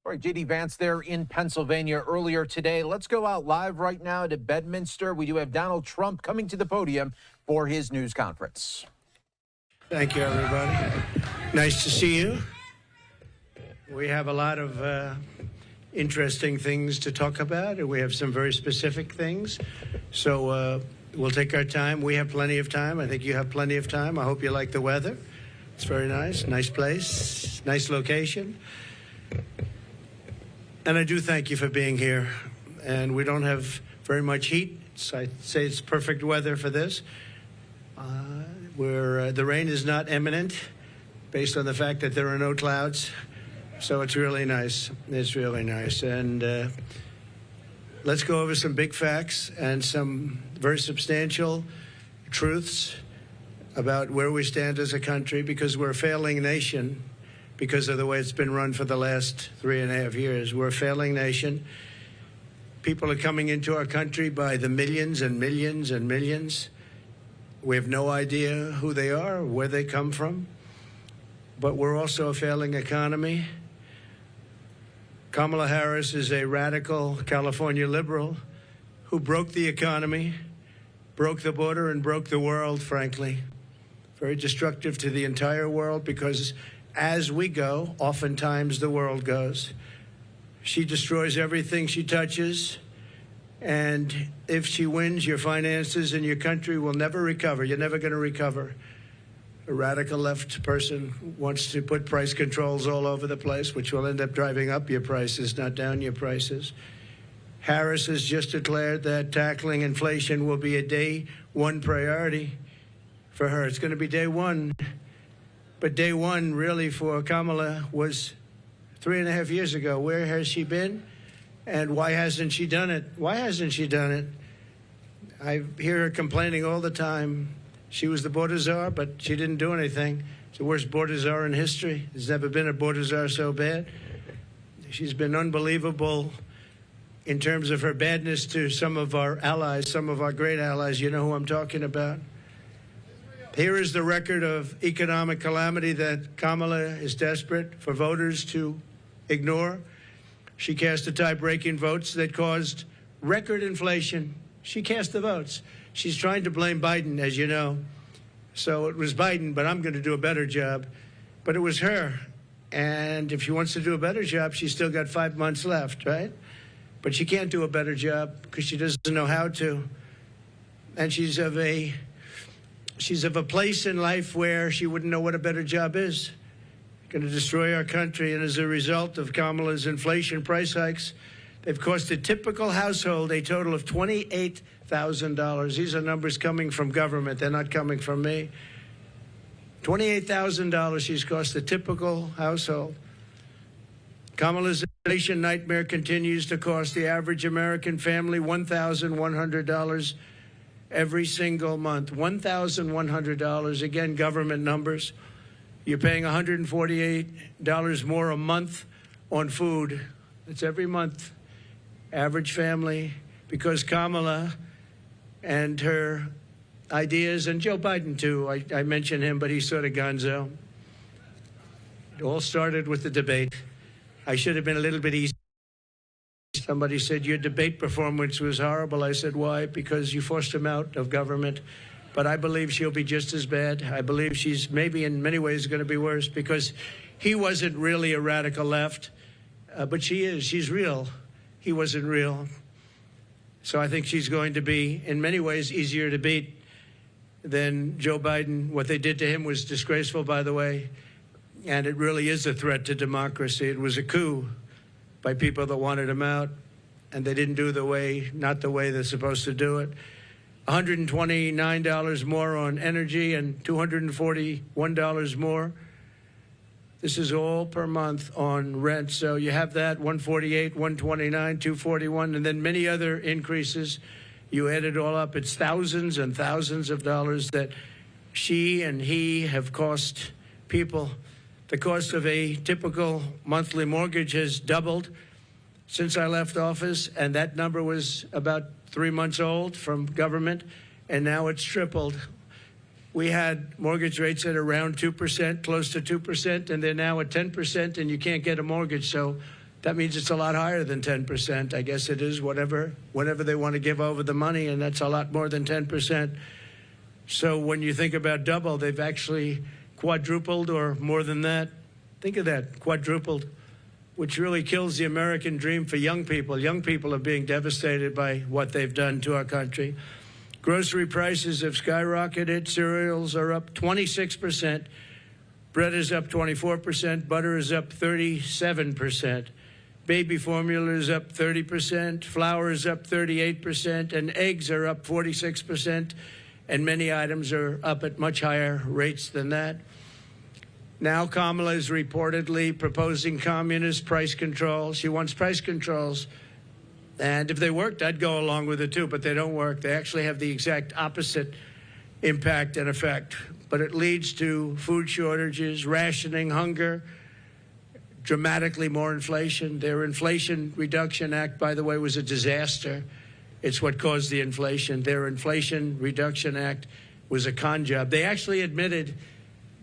All right, JD Vance there in Pennsylvania earlier today. Let's go out live right now to Bedminster. We do have Donald Trump coming to the podium for his news conference. Thank you, everybody. Nice to see you. We have a lot of interesting things to talk about, and we have some very specific things. So we'll take our time. We have plenty of time. I think you have plenty of time. I hope you like the weather. It's very nice. Nice place. Nice location. And I do thank you for being here. And we don't have very much heat. So I'd say it's perfect weather for this. The rain is not imminent based on the fact that there are no clouds. So it's really nice. It's really nice. And let's go over some big facts and some very substantial truths about where we stand as a country, because we're a failing nation because of the way it's been run for the last 3.5 years. We're a failing nation. People are coming into our country by the millions and millions and millions. We have no idea who they are or where they come from. But we're also a failing economy. Kamala Harris is a radical California liberal who broke the economy, broke the border, and broke the world, frankly. Very destructive to the entire world, because as we go, oftentimes the world goes. She destroys everything she touches, and if she wins, your finances and your country will never recover. You're never going to recover. A radical left person wants to put price controls all over the place, which will end up driving up your prices, not down your prices. Harris has just declared that tackling inflation will be a day one priority for her. It's going to be day one. But day one, really, for Kamala was 3.5 years ago. Where has she been? And why hasn't she done it? Why hasn't she done it? I hear her complaining all the time. She was the border czar, but she didn't do anything. It's the worst border czar in history. There's never been a border czar so bad. She's been unbelievable in terms of her badness to some of our allies, some of our great allies. You know who I'm talking about. Here is the record of economic calamity that Kamala is desperate for voters to ignore. She cast the tie-breaking votes that caused record inflation. She cast the votes. She's trying to blame Biden, as you know. So it was Biden, but I'm going to do a better job. But it was her. And if she wants to do a better job, she's still got 5 months left, right? But she can't do a better job because she doesn't know how to. And she's of a place in life where she wouldn't know what a better job is. Going to destroy our country. And as a result of Kamala's inflation price hikes, they've cost a typical household a total of $28,000. These are numbers coming from government. They're not coming from me. $28,000 she's cost a typical household. Kamala's inflation nightmare continues to cost the average American family $1,100 every single month. $1,100. Again, government numbers. You're paying $148 more a month on food. It's every month. Average family, because Kamala and her ideas, and Joe Biden too, I mention him, but he's sort of gonzo. It all started with the debate. I should have been a little bit easy. Somebody said, your debate performance was horrible. I said, why? Because you forced him out of government. But I believe she'll be just as bad. I believe she's maybe in many ways going to be worse, because he wasn't really a radical left, but she is. She's real. He wasn't real. So I think she's going to be, in many ways, easier to beat than Joe Biden. What they did to him was disgraceful, by the way, and it really is a threat to democracy. It was a coup by people that wanted him out, and they didn't do not the way they're supposed to do it. $129 more on energy and $241 more. This is all per month on rent. So you have that, $148, $129, $241, and then many other increases. You add it all up, it's thousands and thousands of dollars that she and he have cost people. The cost of a typical monthly mortgage has doubled since I left office, and that number was about 3 months old from government, and now it's tripled. We had mortgage rates at around 2%, close to 2%, and they're now at 10%, and you can't get a mortgage. So That means it's a lot higher than 10%. I guess it is whenever they want to give over the money, and that's a lot more than 10%. So when you think about double, they've actually quadrupled or more than that. Think of that, quadrupled, which really kills the American dream for young people. Young people are being devastated by what they've done to our country. Grocery prices have skyrocketed. Cereals are up 26%. Bread is up 24%. Butter is up 37%. Baby formula is up 30%. Flour is up 38%. And eggs are up 46%. And many items are up at much higher rates than that. Now Kamala is reportedly proposing communist price controls. She wants price controls. And if they worked, I'd go along with it too, but they don't work. They actually have the exact opposite impact and effect. But it leads to food shortages, rationing, hunger, dramatically more inflation. Their Inflation Reduction Act, by the way, was a disaster. It's what caused the inflation. Their Inflation Reduction Act was a con job. They actually admitted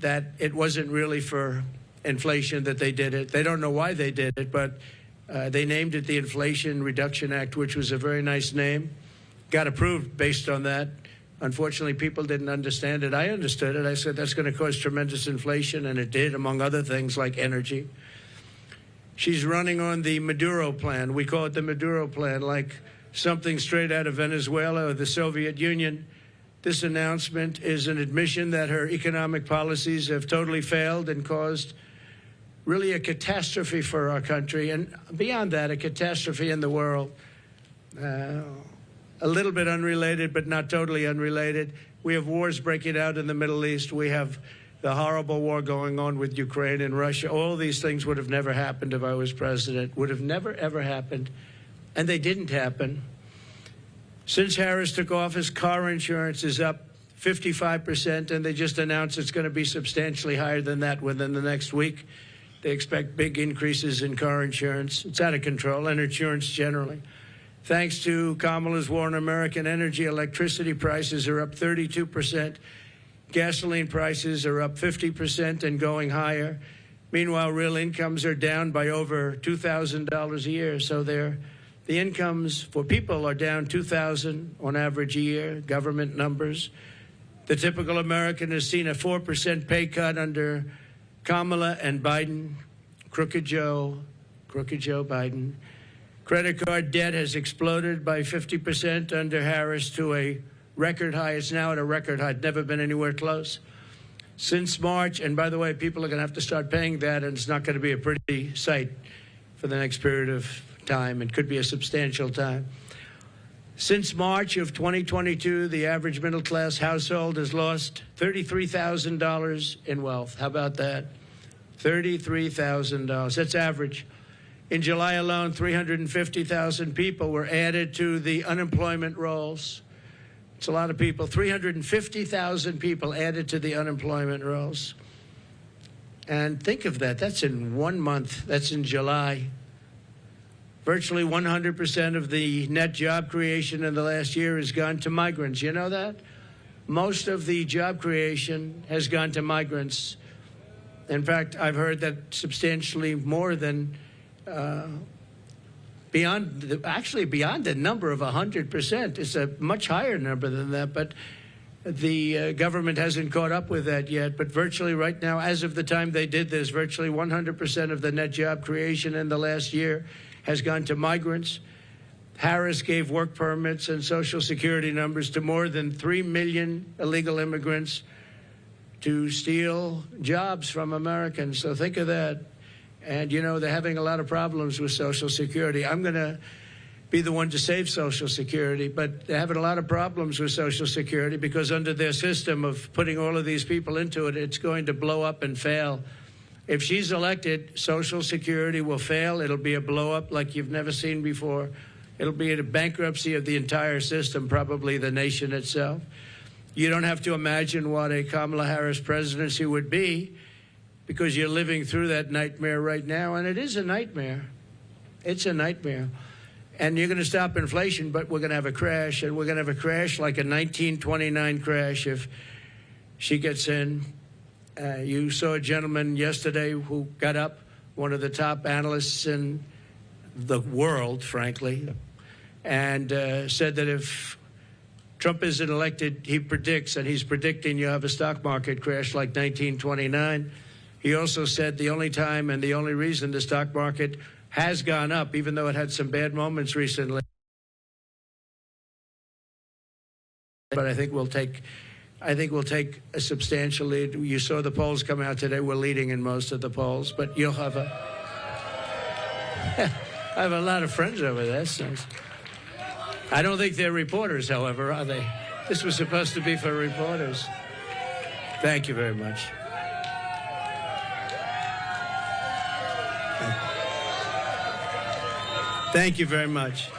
that it wasn't really for inflation that they did it. They don't know why they did it, but they named it the Inflation Reduction Act, which was a very nice name. Got approved based on that. Unfortunately, people didn't understand it. I understood it. I said that's going to cause tremendous inflation, and it did, among other things like energy. She's running on the Maduro plan. We call it the Maduro plan, like something straight out of Venezuela or the Soviet Union. This announcement is an admission that her economic policies have totally failed and caused really a catastrophe for our country, and beyond that, a catastrophe in the world. A little bit unrelated, but not totally unrelated. We have wars breaking out in the Middle East. We have the horrible war going on with Ukraine and Russia. All these things would have never happened if I was president, would have never, ever happened, and they didn't happen. Since Harris took office, car insurance is up 55%, and they just announced it's going to be substantially higher than that within the next week. They expect big increases in car insurance. It's out of control, and insurance generally. Thanks to Kamala's war on American energy, electricity prices are up 32%. Gasoline prices are up 50% and going higher. Meanwhile, real incomes are down by over $2,000 a year. So the incomes for people are down $2,000 on average a year, government numbers. The typical American has seen a 4% pay cut under Kamala and Biden. Crooked Joe Biden. Credit card debt has exploded by 50% under Harris to a record high. It's now at a record high. It's never been anywhere close. Since March, and by the way, people are going to have to start paying that, and it's not going to be a pretty sight for the next period of time. It could be a substantial time. Since March of 2022, the average middle-class household has lost $33,000 in wealth. How about that? $33,000. That's average. In July alone, 350,000 people were added to the unemployment rolls. It's a lot of people. 350,000 people added to the unemployment rolls. And think of that. That's in 1 month. That's in July. Virtually 100% of the net job creation in the last year has gone to migrants. You know that? Most of the job creation has gone to migrants. In fact, I've heard that substantially more than beyond the number of 100%. It's a much higher number than that, but the government hasn't caught up with that yet. But virtually right now, as of the time they did this, virtually 100% of the net job creation in the last year has gone to migrants. Harris gave work permits and Social Security numbers to more than 3 million illegal immigrants to steal jobs from Americans. So think of that. And, you know, they're having a lot of problems with Social Security. I'm going to be the one to save Social Security, but they're having a lot of problems with Social Security because under their system of putting all of these people into it, it's going to blow up and fail. If she's elected, Social Security will fail. It'll be a blow up like you've never seen before. It'll be a bankruptcy of the entire system, probably the nation itself. You don't have to imagine what a Kamala Harris presidency would be because you're living through that nightmare right now, and it is a nightmare. It's a nightmare. And you're going to stop inflation, but we're going to have a crash, and we're going to have a crash like a 1929 crash if she gets in. You saw a gentleman yesterday who got up, one of the top analysts in the world, frankly, and said that if Trump isn't elected, he predicts, and he's predicting you have a stock market crash like 1929. He also said the only time and the only reason the stock market has gone up, even though it had some bad moments recently, but I think we'll take a substantial lead. You saw the polls come out today. We're leading in most of the polls, but you'll have I have a lot of friends over there. So I don't think they're reporters, however, are they? This was supposed to be for reporters. Thank you very much. Thank you very much.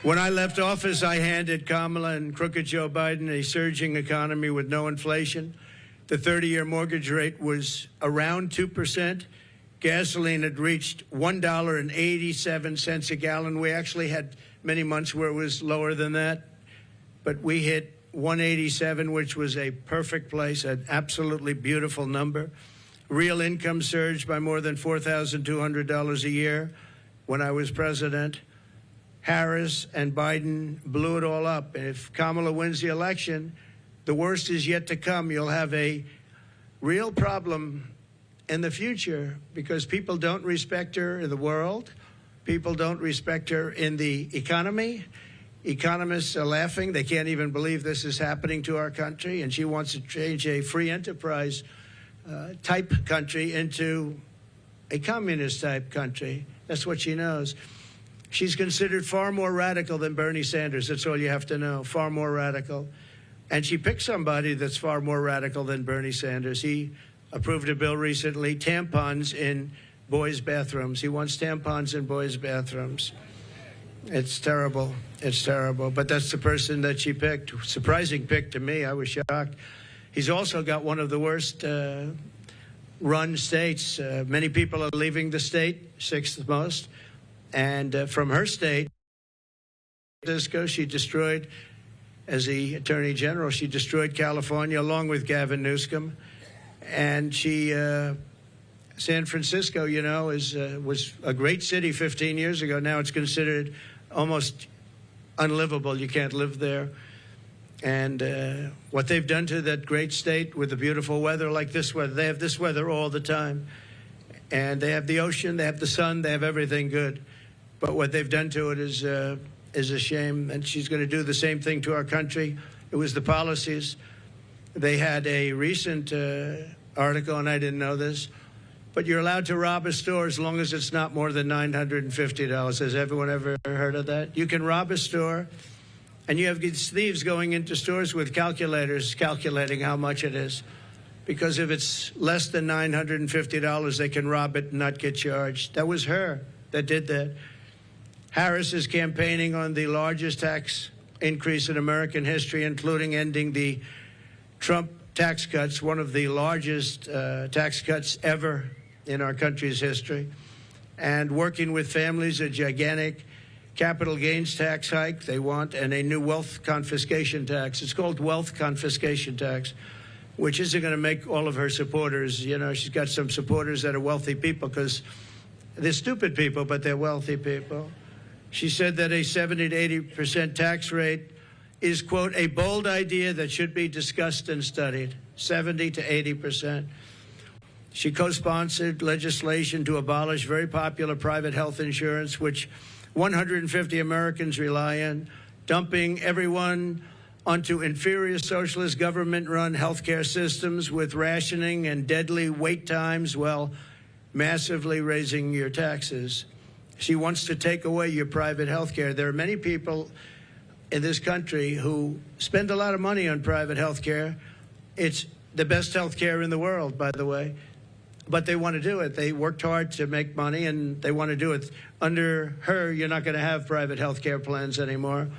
When I left office, I handed Kamala and crooked Joe Biden a surging economy with no inflation. The 30-year mortgage rate was around 2%. Gasoline had reached $1.87 a gallon. We actually had many months where it was lower than that, but we hit 187, which was a perfect place, an absolutely beautiful number. Real income surged by more than $4,200 a year when I was president. Harris and Biden blew it all up. And if Kamala wins the election, the worst is yet to come. You'll have a real problem in the future because people don't respect her in the world. People don't respect her in the economy. Economists are laughing. They can't even believe this is happening to our country. And she wants to change a free enterprise type country into a communist type country. That's what she knows. She's considered far more radical than Bernie Sanders. That's all you have to know, far more radical. And she picked somebody that's far more radical than Bernie Sanders. He approved a bill recently, tampons in boys' bathrooms. He wants tampons in boys' bathrooms. It's terrible. It's terrible. But that's the person that she picked. Surprising pick to me. I was shocked. He's also got one of the worst run states. Many people are leaving the state, sixth most. And from her state, she destroyed, as the Attorney General, she destroyed California along with Gavin Newsom. And she, San Francisco, you know, was a great city 15 years ago. Now it's considered almost unlivable. You can't live there. And what they've done to that great state with the beautiful weather like this weather, they have this weather all the time. And they have the ocean, they have the sun, they have everything good. But what they've done to it is a shame, and she's going to do the same thing to our country. It was the policies. They had a recent article, and I didn't know this, but you're allowed to rob a store as long as it's not more than $950. Has everyone ever heard of that? You can rob a store, and you have these thieves going into stores with calculators calculating how much it is. Because if it's less than $950, they can rob it and not get charged. That was her that did that. Harris is campaigning on the largest tax increase in American history, including ending the Trump tax cuts, one of the largest tax cuts ever in our country's history, and working with families, a gigantic capital gains tax hike they want, and a new wealth confiscation tax. It's called wealth confiscation tax, which isn't going to make all of her supporters, you know, she's got some supporters that are wealthy people because they're stupid people, but they're wealthy people. She said that a 70 to 80% tax rate is, quote, a bold idea that should be discussed and studied. 70 to 80%. She co-sponsored legislation to abolish very popular private health insurance, which 150 Americans rely on, dumping everyone onto inferior socialist government-run healthcare systems with rationing and deadly wait times while massively raising your taxes. She wants to take away your private health care. There are many people in this country who spend a lot of money on private health care. It's the best health care in the world, by the way. But they want to do it. They worked hard to make money, and they want to do it. Under her, you're not going to have private health care plans anymore.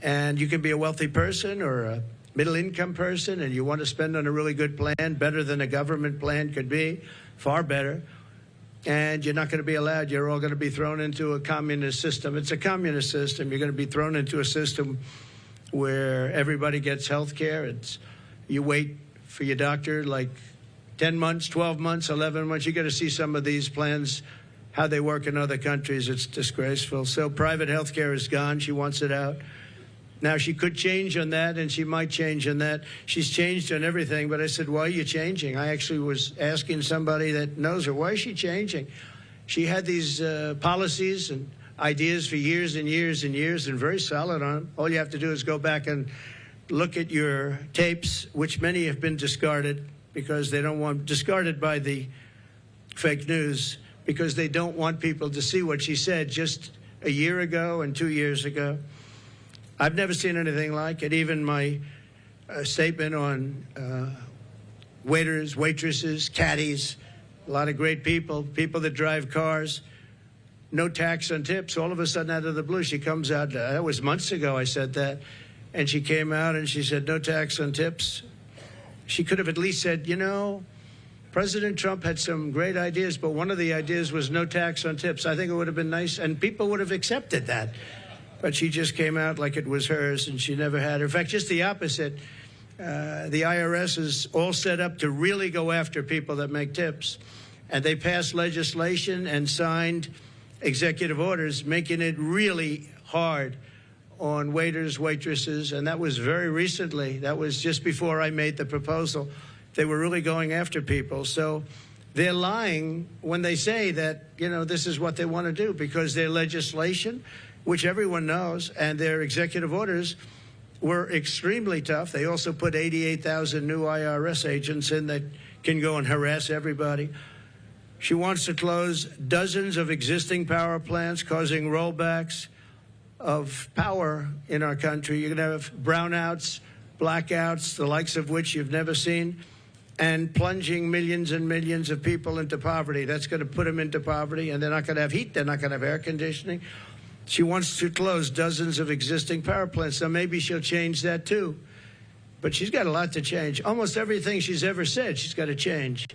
And you can be a wealthy person or a middle-income person, and you want to spend on a really good plan, better than a government plan could be, far better. And you're not going to be allowed. You're all going to be thrown into a communist system. It's a communist system. You're going to be thrown into a system where everybody gets health care. You wait for your doctor like 10 months, 12 months, 11 months. You got to see some of these plans how they work in other countries. It's disgraceful. So private health care is gone. She wants it out. Now, she could change on that, and she might change on that. She's changed on everything, but I said, why are you changing? I actually was asking somebody that knows her, why is she changing? She had these policies and ideas for years and years and years, and very solid on them. All you have to do is go back and look at your tapes, which many have been discarded because they don't want, discarded by the fake news, because they don't want people to see what she said just a year ago and 2 years ago. I've never seen anything like it. Even my statement on waiters, waitresses, caddies, a lot of great people, people that drive cars, no tax on tips. All of a sudden, out of the blue, she comes out. That was months ago I said that. And she came out and she said, no tax on tips. She could have at least said, you know, President Trump had some great ideas, but one of the ideas was no tax on tips. I think it would have been nice, and people would have accepted that. But she just came out like it was hers, and she never had her. In fact, just the opposite. The IRS is all set up to really go after people that make tips. And they passed legislation and signed executive orders making it really hard on waiters, waitresses, and that was very recently. That was just before I made the proposal. They were really going after people. So they're lying when they say that, you know, this is what they want to do, because their legislation, which everyone knows, and their executive orders were extremely tough. They also put 88,000 new IRS agents in that can go and harass everybody. She wants to close dozens of existing power plants, causing rollbacks of power in our country. You're going to have brownouts, blackouts, the likes of which you've never seen, and plunging millions and millions of people into poverty. That's going to put them into poverty, and they're not going to have heat. They're not going to have air conditioning. She wants to close dozens of existing power plants. So maybe she'll change that, too. But she's got a lot to change. Almost everything she's ever said, she's got to change.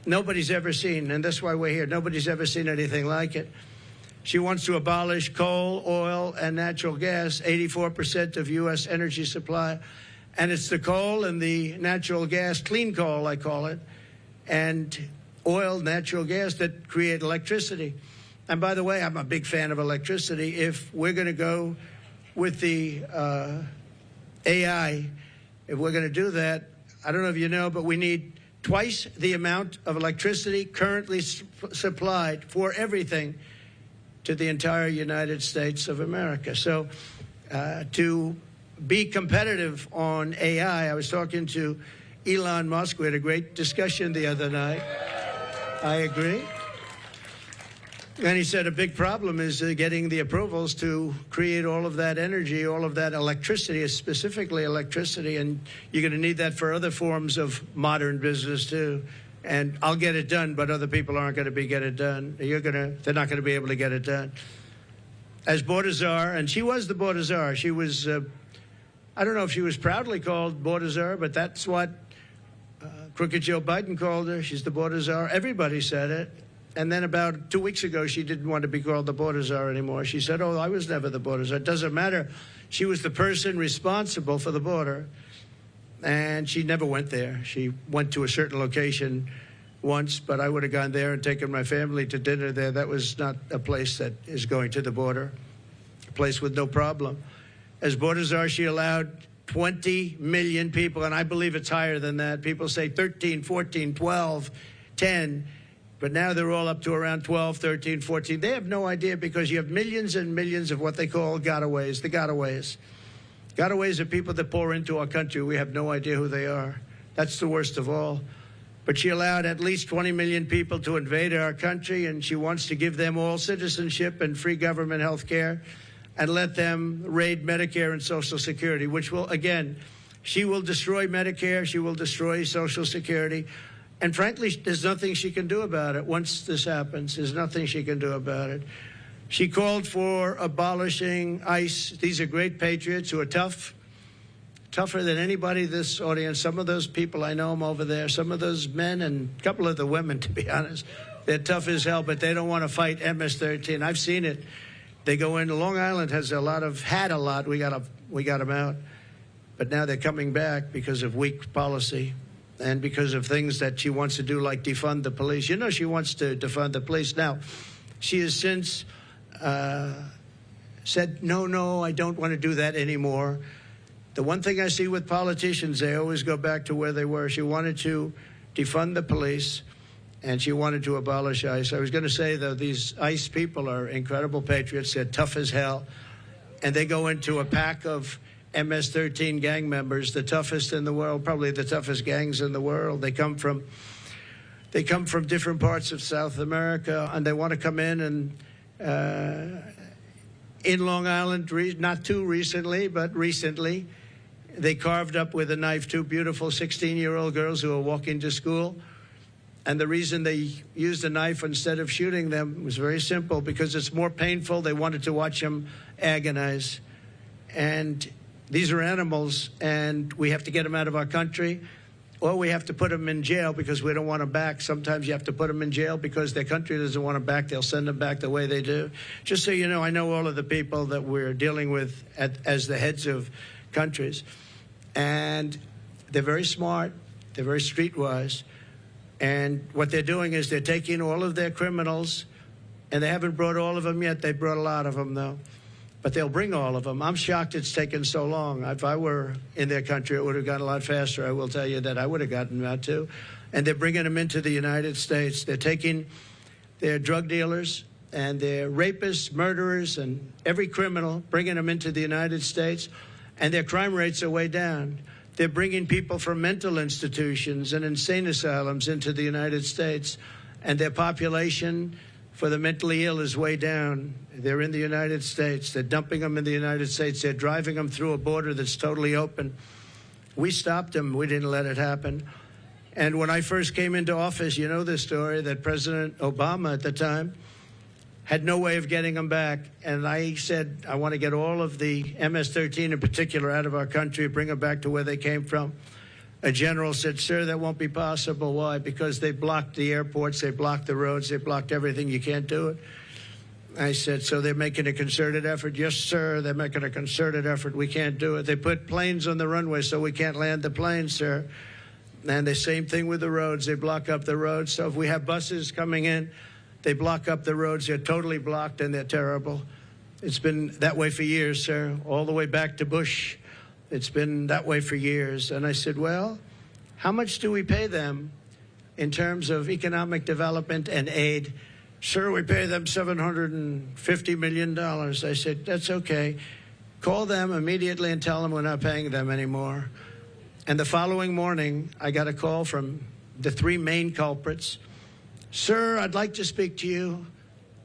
Nobody's ever seen, and that's why we're here. Nobody's ever seen anything like it. She wants to abolish coal, oil, and natural gas, 84% of U.S. energy supply. And it's the coal and the natural gas, clean coal, I call it, and oil, natural gas that create electricity. And by the way, I'm a big fan of electricity. If we're going to go with the AI, if we're going to do that, I don't know if you know, but we need twice the amount of electricity currently supplied for everything to the entire United States of America. So to be competitive on AI, I was talking to Elon Musk. We had a great discussion the other night. I agree. And he said a big problem is getting the approvals to create all of that energy, all of that electricity, specifically electricity, and you're going to need that for other forms of modern business too. And I'll get it done, but other people aren't going to get it done. They're not going to be able to get it done. As border czar, and she was the border czar. She was, I don't know if she was proudly called border czar, but that's what Crooked Joe Biden called her. She's the border czar. Everybody said it. And then about 2 weeks ago, she didn't want to be called the border czar anymore. She said, oh, I was never the border czar. It doesn't matter. She was the person responsible for the border, and she never went there. She went to a certain location once, but I would have gone there and taken my family to dinner there. That was not a place that is going to the border, a place with no problem. As border czar, she allowed 20 million people, and I believe it's higher than that. People say 13, 14, 12, 10. But now they're all up to around 12, 13, 14. They have no idea, because you have millions and millions of what they call gotaways, the gotaways. Gotaways are people that pour into our country. We have no idea who they are. That's the worst of all. But she allowed at least 20 million people to invade our country, and she wants to give them all citizenship and free government health care and let them raid Medicare and Social Security, which will, again, she will destroy Medicare. She will destroy Social Security. And frankly, there's nothing she can do about it. Once this happens, there's nothing she can do about it. She called for abolishing ICE. These are great patriots who are tough, tougher than anybody in this audience. Some of those people, I know them over there. Some of those men and a couple of the women, to be honest, they're tough as hell, but they don't want to fight MS-13. I've seen it. They go in. Long Island has had a lot. We got them out. But now they're coming back because of weak policy. And because of things that she wants to do, like defund the police. You know, she wants to defund the police. Now, She has since said, no, I don't want to do that anymore. The one thing I see with politicians, they always go back to where they were. She wanted to defund the police, and she wanted to abolish ICE. I was going to say, though, these ICE people are incredible patriots. They're tough as hell, and they go into a pack of MS-13 gang members, the toughest in the world, probably the toughest gangs in the world. They come from different parts of South America, and they want to come in and in Long Island, not too recently, but recently, they carved up with a knife 2 beautiful 16-year-old girls who were walking to school. And the reason they used a knife instead of shooting them was very simple, because it's more painful. They wanted to watch them agonize. And these are animals, and we have to get them out of our country, or we have to put them in jail because we don't want them back. Sometimes you have to put them in jail because their country doesn't want them back. They'll send them back the way they do. Just so you know, I know all of the people that we're dealing with as the heads of countries. And they're very smart. They're very streetwise. And what they're doing is they're taking all of their criminals, and they haven't brought all of them yet. They brought a lot of them, though. But they'll bring all of them. I'm shocked it's taken so long. If I were in their country, it would have gone a lot faster. I will tell you that I would have gotten them out, too. And they're bringing them into the United States. They're taking their drug dealers and their rapists, murderers, and every criminal, bringing them into the United States. And their crime rates are way down. They're bringing people from mental institutions and insane asylums into the United States. And their population for the mentally ill is way down. They're in the United States. They're dumping them in the United States. They're driving them through a border that's totally open. We stopped them. We didn't let it happen. And when I first came into office, you know the story, that President Obama at the time had no way of getting them back. And I said, I want to get all of the MS-13 in particular out of our country, bring them back to where they came from. A general said, sir, that won't be possible. Why? Because they blocked the airports, they blocked the roads, they blocked everything. You can't do it. I said, so they're making a concerted effort? Yes, sir, they're making a concerted effort. We can't do it. They put planes on the runway so we can't land the planes, sir. And the same thing with the roads. They block up the roads. So if we have buses coming in, they block up the roads. They're totally blocked, and they're terrible. It's been that way for years, sir, all the way back to Bush. It's been that way for years. And I said, well, how much do we pay them in terms of economic development and aid? Sir, we pay them $750 million. I said, that's okay. Call them immediately and tell them we're not paying them anymore. And the following morning, I got a call from the 3 main culprits. Sir, I'd like to speak to you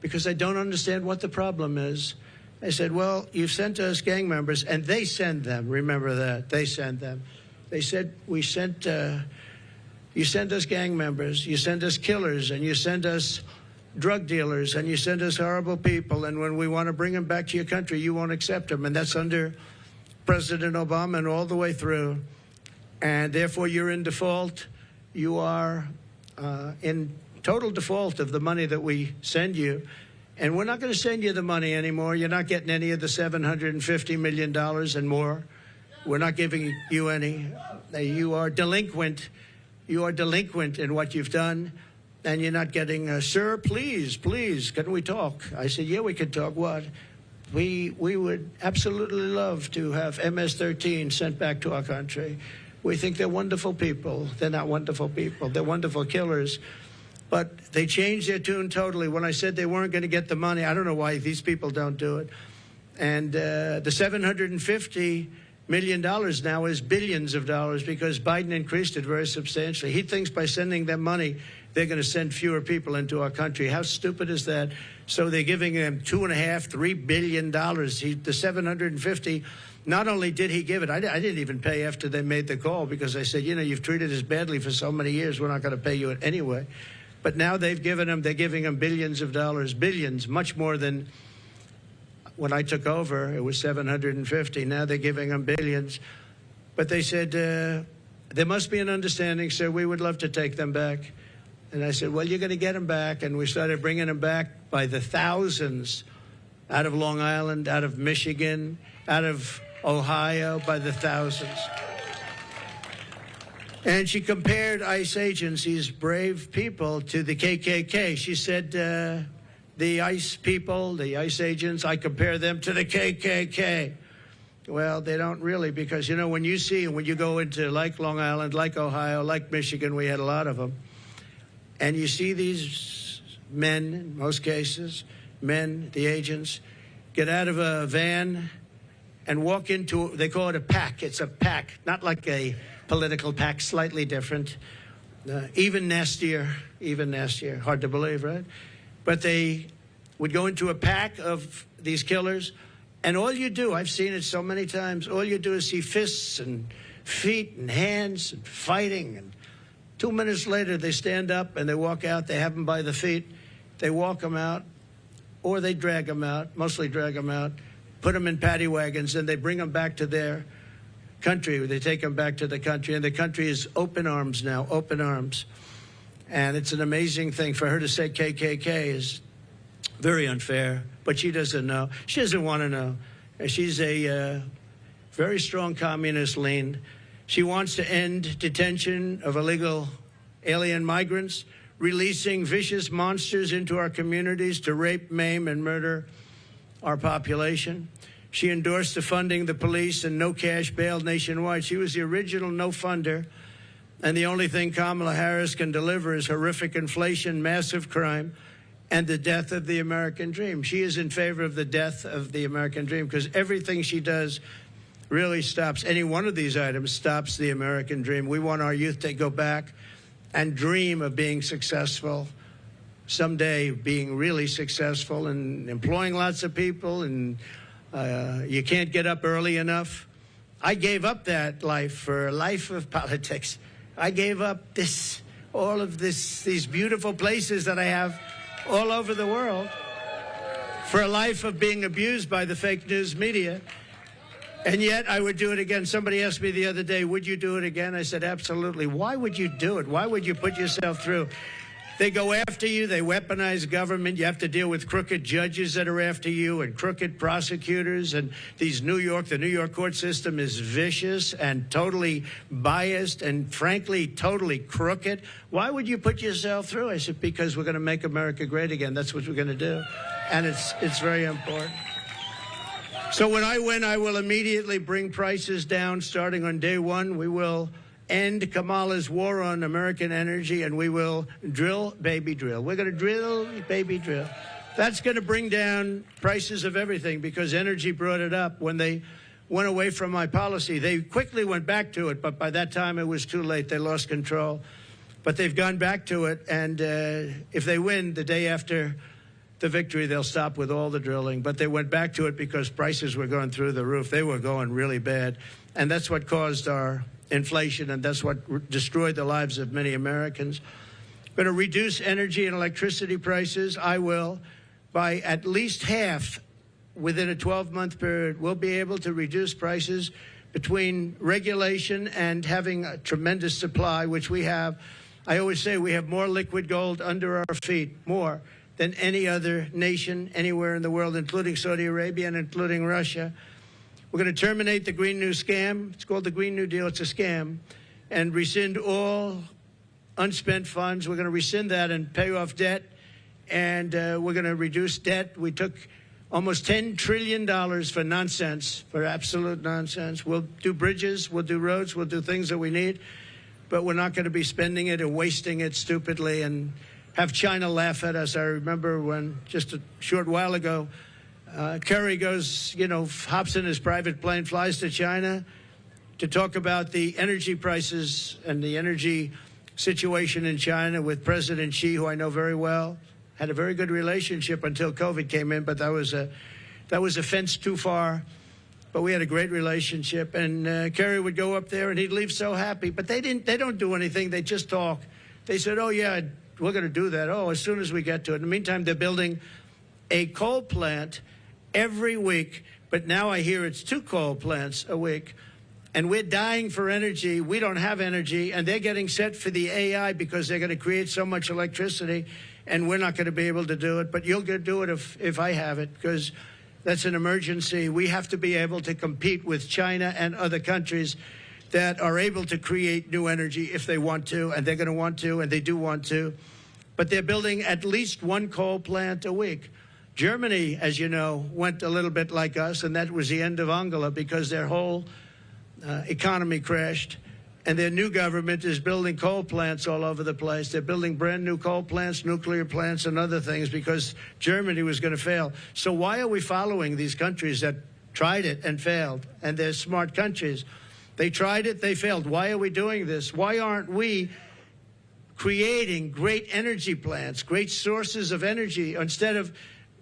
because I don't understand what the problem is. I said, well, you've sent us gang members, and they send them. Remember that. They send them. They said, you send us gang members, you send us killers, and you send us drug dealers, and you send us horrible people, and when we want to bring them back to your country, you won't accept them. And that's under President Obama and all the way through. And therefore, you're in default. You are in total default of the money that we send you. And we're not going to send you the money anymore. You're not getting any of the $750 million and more. We're not giving you any. You are delinquent. You are delinquent in what you've done. And you're not getting, sir, please, can we talk? I said, yeah, we can talk. What? We would absolutely love to have MS-13 sent back to our country. We think they're wonderful people. They're not wonderful people. They're wonderful killers. But they changed their tune totally. When I said they weren't going to get the money, I don't know why these people don't do it. And the $750 million now is billions of dollars because Biden increased it very substantially. He thinks by sending them money, they're going to send fewer people into our country. How stupid is that? So they're giving them $2.5–3 billion. The 750. Not only did he give it, I didn't even pay after they made the call because I said, you know, you've treated us badly for so many years. We're not going to pay you it anyway. But now they're giving them billions of dollars, billions, much more than when I took over. It was 750. Now they're giving them billions. But they said, there must be an understanding, sir. We would love to take them back. And I said, well, you're going to get them back. And we started bringing them back by the thousands out of Long Island, out of Michigan, out of Ohio, by the thousands. And she compared ICE agents, these brave people, to the KKK. She said, the ICE people, the ICE agents, I compare them to the KKK. Well, they don't really, because, you know, when you go into like Long Island, like Ohio, like Michigan, we had a lot of them, and you see these men, in most cases, the agents, get out of a van and walk into, they call it a pack. It's a pack, not like a political pack, slightly different, even nastier, hard to believe, right? But they would go into a pack of these killers, and all you do, I've seen it so many times, all you do is see fists and feet and hands and fighting. And 2 minutes later, they stand up and they walk out. They have them by the feet. They walk them out, or they drag them out, mostly drag them out, put them in paddy wagons, and they bring them back to their country. They take them back to the country, and the country is open arms now, open arms. And it's an amazing thing. For her to say KKK is very unfair, but she doesn't know. She doesn't want to know. She's a very strong communist lean. She wants to end detention of illegal alien migrants, releasing vicious monsters into our communities to rape, maim, and murder our population. She endorsed defunding the police and no cash bail nationwide. She was the original no-funder. And the only thing Kamala Harris can deliver is horrific inflation, massive crime, and the death of the American dream. She is in favor of the death of the American dream because everything she does really stops. Any one of these items stops the American dream. We want our youth to go back and dream of being successful, someday being really successful and employing lots of people, and you can't get up early enough. I gave up that life for a life of politics. I gave up all of these beautiful places that I have all over the world for a life of being abused by the fake news media. And yet I would do it again. Somebody asked me the other day, would you do it again? I said, absolutely. Why would you do it? Why would you put yourself through? They go after you. They weaponize government. You have to deal with crooked judges that are after you and crooked prosecutors. And the New York court system is vicious and totally biased and, frankly, totally crooked. Why would you put yourself through? I said, because we're going to make America great again. That's what we're going to do. And it's very important. So when I win, I will immediately bring prices down. Starting on day one, we will end Kamala's war on American energy, and we will drill, baby, drill. We're going to drill, baby, drill. That's going to bring down prices of everything because energy brought it up. When they went away from my policy, they quickly went back to it, but by that time it was too late. They lost control. But they've gone back to it, and if they win the day after the victory, they'll stop with all the drilling. But they went back to it because prices were going through the roof. They were going really bad, and that's what caused our inflation, and that's what destroyed the lives of many Americans. Going to reduce energy and electricity prices. I will, by at least half within a 12-month period. We'll be able to reduce prices between regulation and having a tremendous supply, which we have. I always say we have more liquid gold under our feet, more than any other nation anywhere in the world, including Saudi Arabia and including Russia. We're going to terminate the Green New Scam. It's called the Green New Deal. It's a scam. And rescind all unspent funds. We're going to rescind that and pay off debt. And we're going to reduce debt. We took almost $10 trillion for nonsense, for absolute nonsense. We'll do bridges. We'll do roads. We'll do things that we need. But we're not going to be spending it and wasting it stupidly and have China laugh at us. I remember when just a short while ago, Kerry goes, hops in his private plane, flies to China to talk about the energy prices and the energy situation in China with President Xi, who I know very well. Had a very good relationship until COVID came in, but that was a fence too far. But we had a great relationship, and Kerry would go up there, and he'd leave so happy. But they don't do anything. They just talk. They said, oh, yeah, we're going to do that. Oh, as soon as we get to it. In the meantime, they're building a coal plant every week, but now I hear it's 2 coal plants a week, and we're dying for energy. We don't have energy, and they're getting set for the AI because they're going to create so much electricity, and we're not going to be able to do it. But you'll get to do it if I have it, because that's an emergency. We have to be able to compete with China and other countries that are able to create new energy if they want to, and they're going to want to, and they do want to. but they're building at least one coal plant a week. Germany, as you know, went a little bit like us, and that was the end of Angela because their whole economy crashed. And their new government is building coal plants all over the place. They're building brand new coal plants, nuclear plants, and other things because Germany was going to fail. So why are we following these countries that tried it and failed? And they're smart countries. They tried it, they failed. Why are we doing this? Why aren't we creating great energy plants, great sources of energy, instead of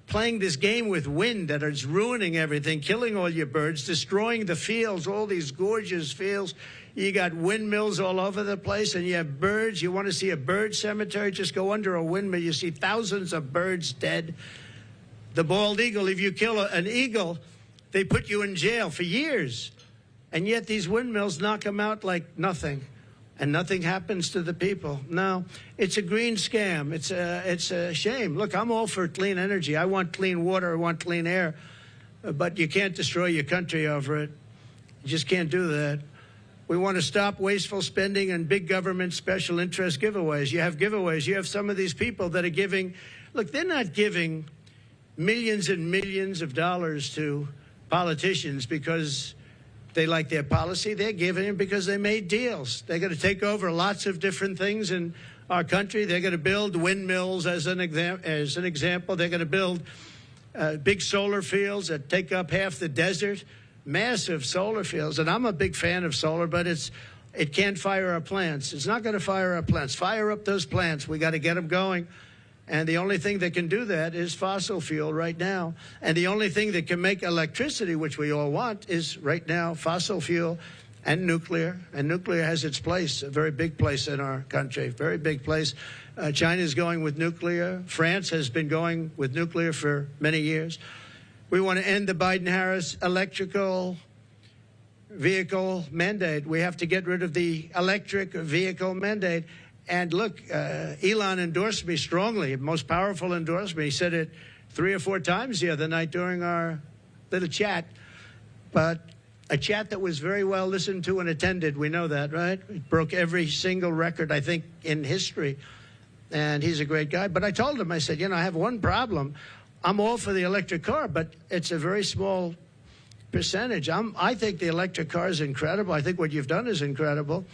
playing this game with wind that is ruining everything, killing all your birds, destroying the fields, all these gorgeous fields. You got windmills all over the place, and you have birds. You want to see a bird cemetery? Just go under a windmill. You see thousands of birds dead. The bald eagle, if you kill an eagle, they put you in jail for years. And yet these windmills knock them out like nothing, and nothing happens to the people. No, it's a green scam. It's a shame. Look, I'm all for clean energy. I want clean water. I want clean air. But you can't destroy your country over it. You just can't do that. We want to stop wasteful spending and big government special interest giveaways. You have giveaways. You have some of these people that are giving. Look, they're not giving millions and millions of dollars to politicians because they like their policy. They're giving it because they made deals. They're going to take over lots of different things in our country. They're going to build windmills as an example. They're going to build big solar fields that take up half the desert. Massive solar fields, and I'm a big fan of solar, but it can't fire our plants. It's not going to fire our plants. Fire up those plants. We got to get them going, and the only thing that can do that is fossil fuel right now. And the only thing that can make electricity, which we all want, is right now fossil fuel and nuclear. And nuclear has its place, a very big place in our country, very big place. China is going with nuclear. France has been going with nuclear for many years. We want to end the Biden-Harris electrical vehicle mandate. We have to get rid of the electric vehicle mandate. And look, Elon endorsed me strongly, most powerful endorsement. He said it 3 or 4 times the other night during our little chat. But a chat that was very well listened to and attended. We know that, right? It broke every single record, I think, in history. And he's a great guy. But I told him, I said, you know, I have one problem. I'm all for the electric car, but it's a very small percentage. I think the electric car is incredible. I think what you've done is incredible.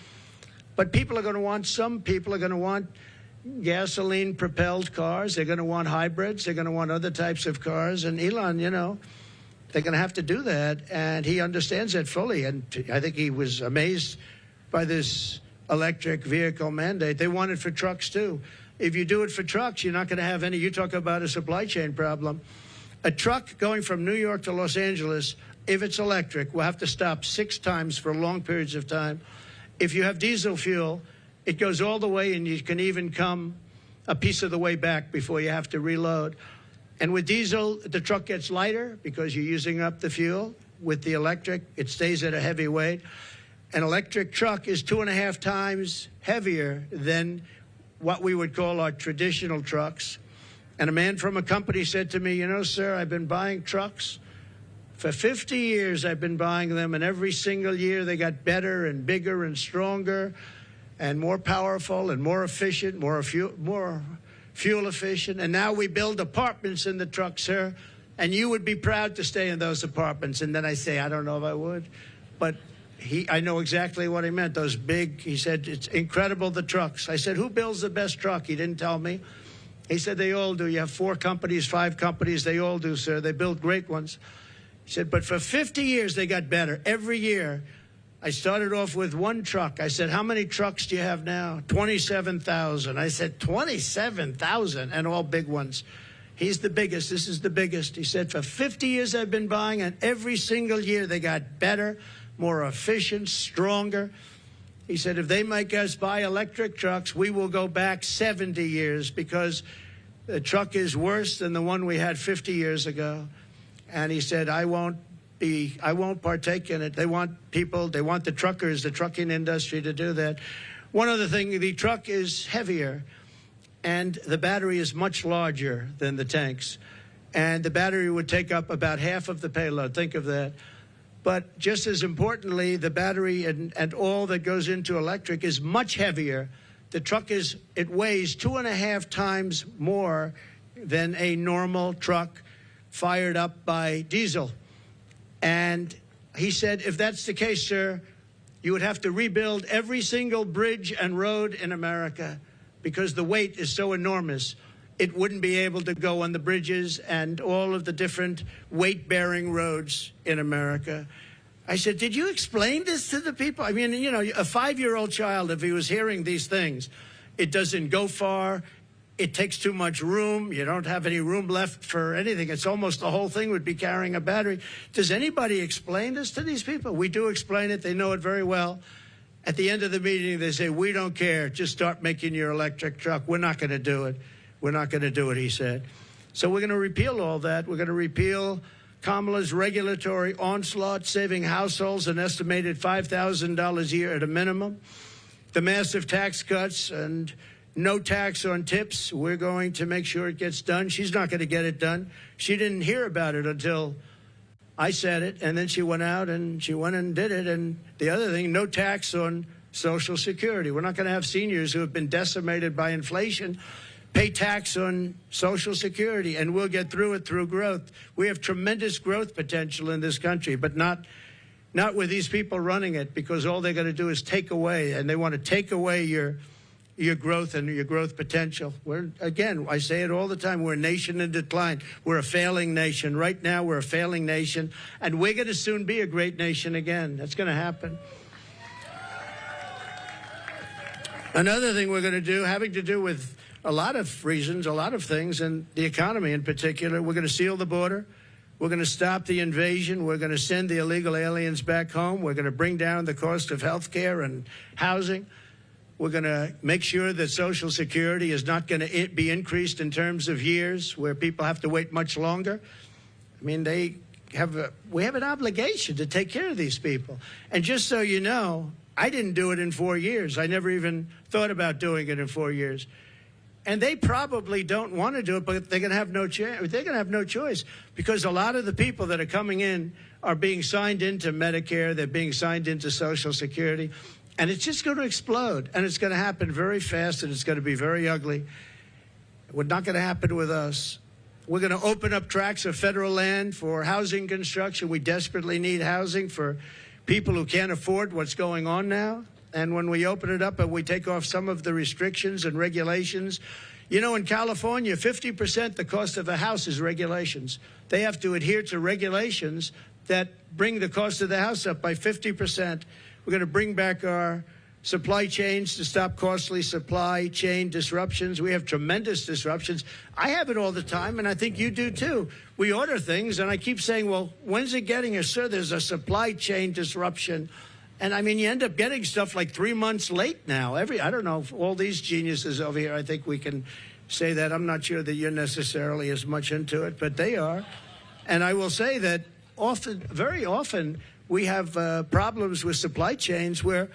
But people are going to want, some people are going to want gasoline-propelled cars. They're going to want hybrids. They're going to want other types of cars. And Elon, you know, they're going to have to do that. And he understands that fully. And I think he was amazed by this electric vehicle mandate. They want it for trucks, too. If you do it for trucks, you're not going to have any. You talk about a supply chain problem. A truck going from New York to Los Angeles, if it's electric, will have to stop 6 times for long periods of time. If you have diesel fuel, it goes all the way, and you can even come a piece of the way back before you have to reload. And with diesel, the truck gets lighter because you're using up the fuel. With the electric, it stays at a heavy weight. An electric truck is 2.5 times heavier than what we would call our traditional trucks. And a man from a company said to me, you know, sir, I've been buying trucks. For 50 years, I've been buying them, and every single year they got better and bigger and stronger and more powerful and more efficient, more fuel efficient. And now we build apartments in the truck, sir, and you would be proud to stay in those apartments. And then I say, I don't know if I would. But I know exactly what he meant. Those big, he said, it's incredible, the trucks. I said, who builds the best truck? He didn't tell me. He said, they all do. You have 4 companies, 5 companies. They all do, sir. They build great ones. He said, but for 50 years, they got better. Every year, I started off with 1 truck. I said, how many trucks do you have now? 27,000. I said, 27,000, and all big ones. He's the biggest. This is the biggest. He said, for 50 years, I've been buying, and every single year, they got better, more efficient, stronger. He said, if they make us buy electric trucks, we will go back 70 years because the truck is worse than the one we had 50 years ago. And he said, I won't partake in it. They want people, they want the truckers, the trucking industry to do that. One other thing, the truck is heavier and the battery is much larger than the tanks. And the battery would take up about half of the payload. Think of that. But just as importantly, the battery and all that goes into electric is much heavier The truck it weighs 2.5 times more than a normal truck fired up by diesel. And he said, if that's the case, sir, you would have to rebuild every single bridge and road in America because the weight is so enormous. It wouldn't be able to go on the bridges and all of the different weight-bearing roads in America. I said, did you explain this to the people? I mean, you know, a 5-year-old child, if he was hearing these things, it doesn't go far. It takes too much room. You don't have any room left for anything. It's almost the whole thing would be carrying a battery. Does anybody explain this to these people? We do explain it. They know it very well. At the end of the meeting, they say, we don't care. Just start making your electric truck. We're not going to do it. We're not going to do it, he said. So we're going to repeal all that. We're going to repeal Kamala's regulatory onslaught, saving households an estimated $5,000 a year at a minimum. The massive tax cuts and no tax on tips. We're going to make sure it gets done. She's not going to get it done. She didn't hear about it until I said it, and then she went out and she went and did it. And the other thing, no tax on Social Security. We're not going to have seniors who have been decimated by inflation pay tax on Social Security, and we'll get through it through growth. We have tremendous growth potential in this country, but not with these people running it, because all they're going to do is take away, and they want to take away your growth and your growth potential. Again, I say it all the time, we're a nation in decline. We're a failing nation. Right now, we're a failing nation, and we're going to soon be a great nation again. That's going to happen. Another thing we're going to do, having to do with a lot of reasons, a lot of things, and the economy in particular, we're going to seal the border. We're going to stop the invasion. We're going to send the illegal aliens back home. We're going to bring down the cost of health care and housing. We're going to make sure that Social Security is not going to be increased in terms of years where people have to wait much longer. I mean, we have an obligation to take care of these people. And just so you know, I didn't do it in 4 years. I never even thought about doing it in 4 years. And they probably don't want to do it, but they're going to have no chance. They're going to have no choice, because a lot of the people that are coming in are being signed into Medicare. They're being signed into Social Security. And it's just going to explode. And it's going to happen very fast, and it's going to be very ugly. It's not going to happen with us. We're going to open up tracts of federal land for housing construction. We desperately need housing for people who can't afford what's going on now. And when we open it up and we take off some of the restrictions and regulations, you know, in California, 50% the cost of a house is regulations. They have to adhere to regulations that bring the cost of the house up by 50%. We're going to bring back our supply chains to stop costly supply chain disruptions. We have tremendous disruptions. I have it all the time, and I think you do too. We order things, and I keep saying, well, when's it getting here? Sir, there's a supply chain disruption. And, I mean, you end up getting stuff like 3 months late now. I don't know, all these geniuses over here, I think we can say that. I'm not sure that you're necessarily as much into it, but they are. And I will say that very often, we have problems with supply chains where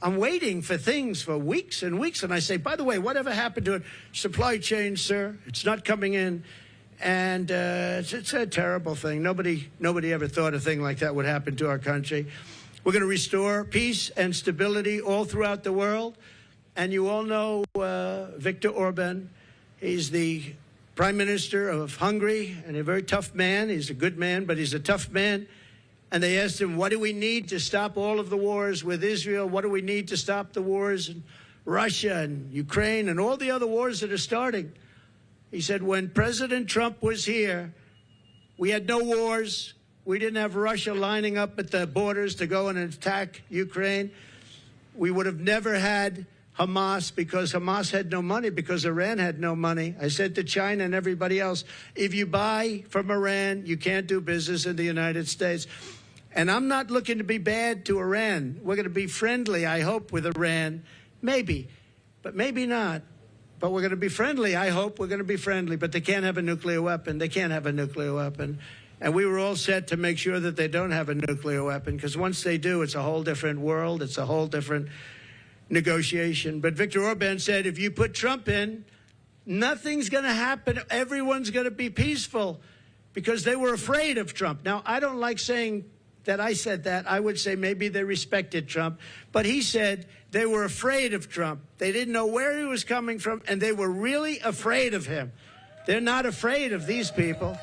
I'm waiting for things for weeks and weeks. And I say, by the way, whatever happened to it? Supply chain, sir, it's not coming in. And it's a terrible thing. Nobody ever thought a thing like that would happen to our country. We're going to restore peace and stability all throughout the world. And you all know Viktor Orban. He's the prime minister of Hungary, and a very tough man. He's a good man, but he's a tough man. And they asked him, what do we need to stop all of the wars with Israel? What do we need to stop the wars in Russia and Ukraine and all the other wars that are starting? He said, when President Trump was here, we had no wars. We didn't have Russia lining up at the borders to go and attack Ukraine. We would have never had Hamas, because Hamas had no money, because Iran had no money. I said to China and everybody else, if you buy from Iran, you can't do business in the United States. And I'm not looking to be bad to Iran. We're going to be friendly, I hope, with Iran. Maybe, but maybe not. But we're going to be friendly, I hope. We're going to be friendly, but they can't have a nuclear weapon. They can't have a nuclear weapon. And we were all set to make sure that they don't have a nuclear weapon, because once they do, it's a whole different world. It's a whole different negotiation. But Viktor Orban said, if you put Trump in, nothing's going to happen. Everyone's going to be peaceful, because they were afraid of Trump. Now, I don't like saying that I said that, I would say maybe they respected Trump. But he said they were afraid of Trump. They didn't know where he was coming from, and they were really afraid of him. They're not afraid of these people.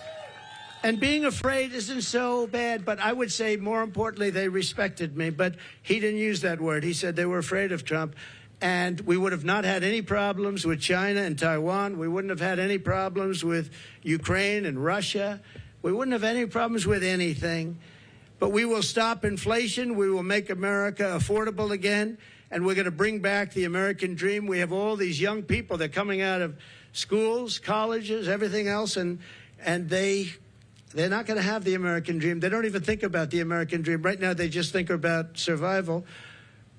And being afraid isn't so bad, but I would say more importantly, they respected me. But he didn't use that word. He said they were afraid of Trump. And we would have not had any problems with China and Taiwan. We wouldn't have had any problems with Ukraine and Russia. We wouldn't have any problems with anything. But we will stop inflation. We will make America affordable again. And we're going to bring back the American dream. We have all these young people. They're coming out of schools, colleges, everything else. And they're not going to have the American dream. They don't even think about the American dream. Right now, they just think about survival.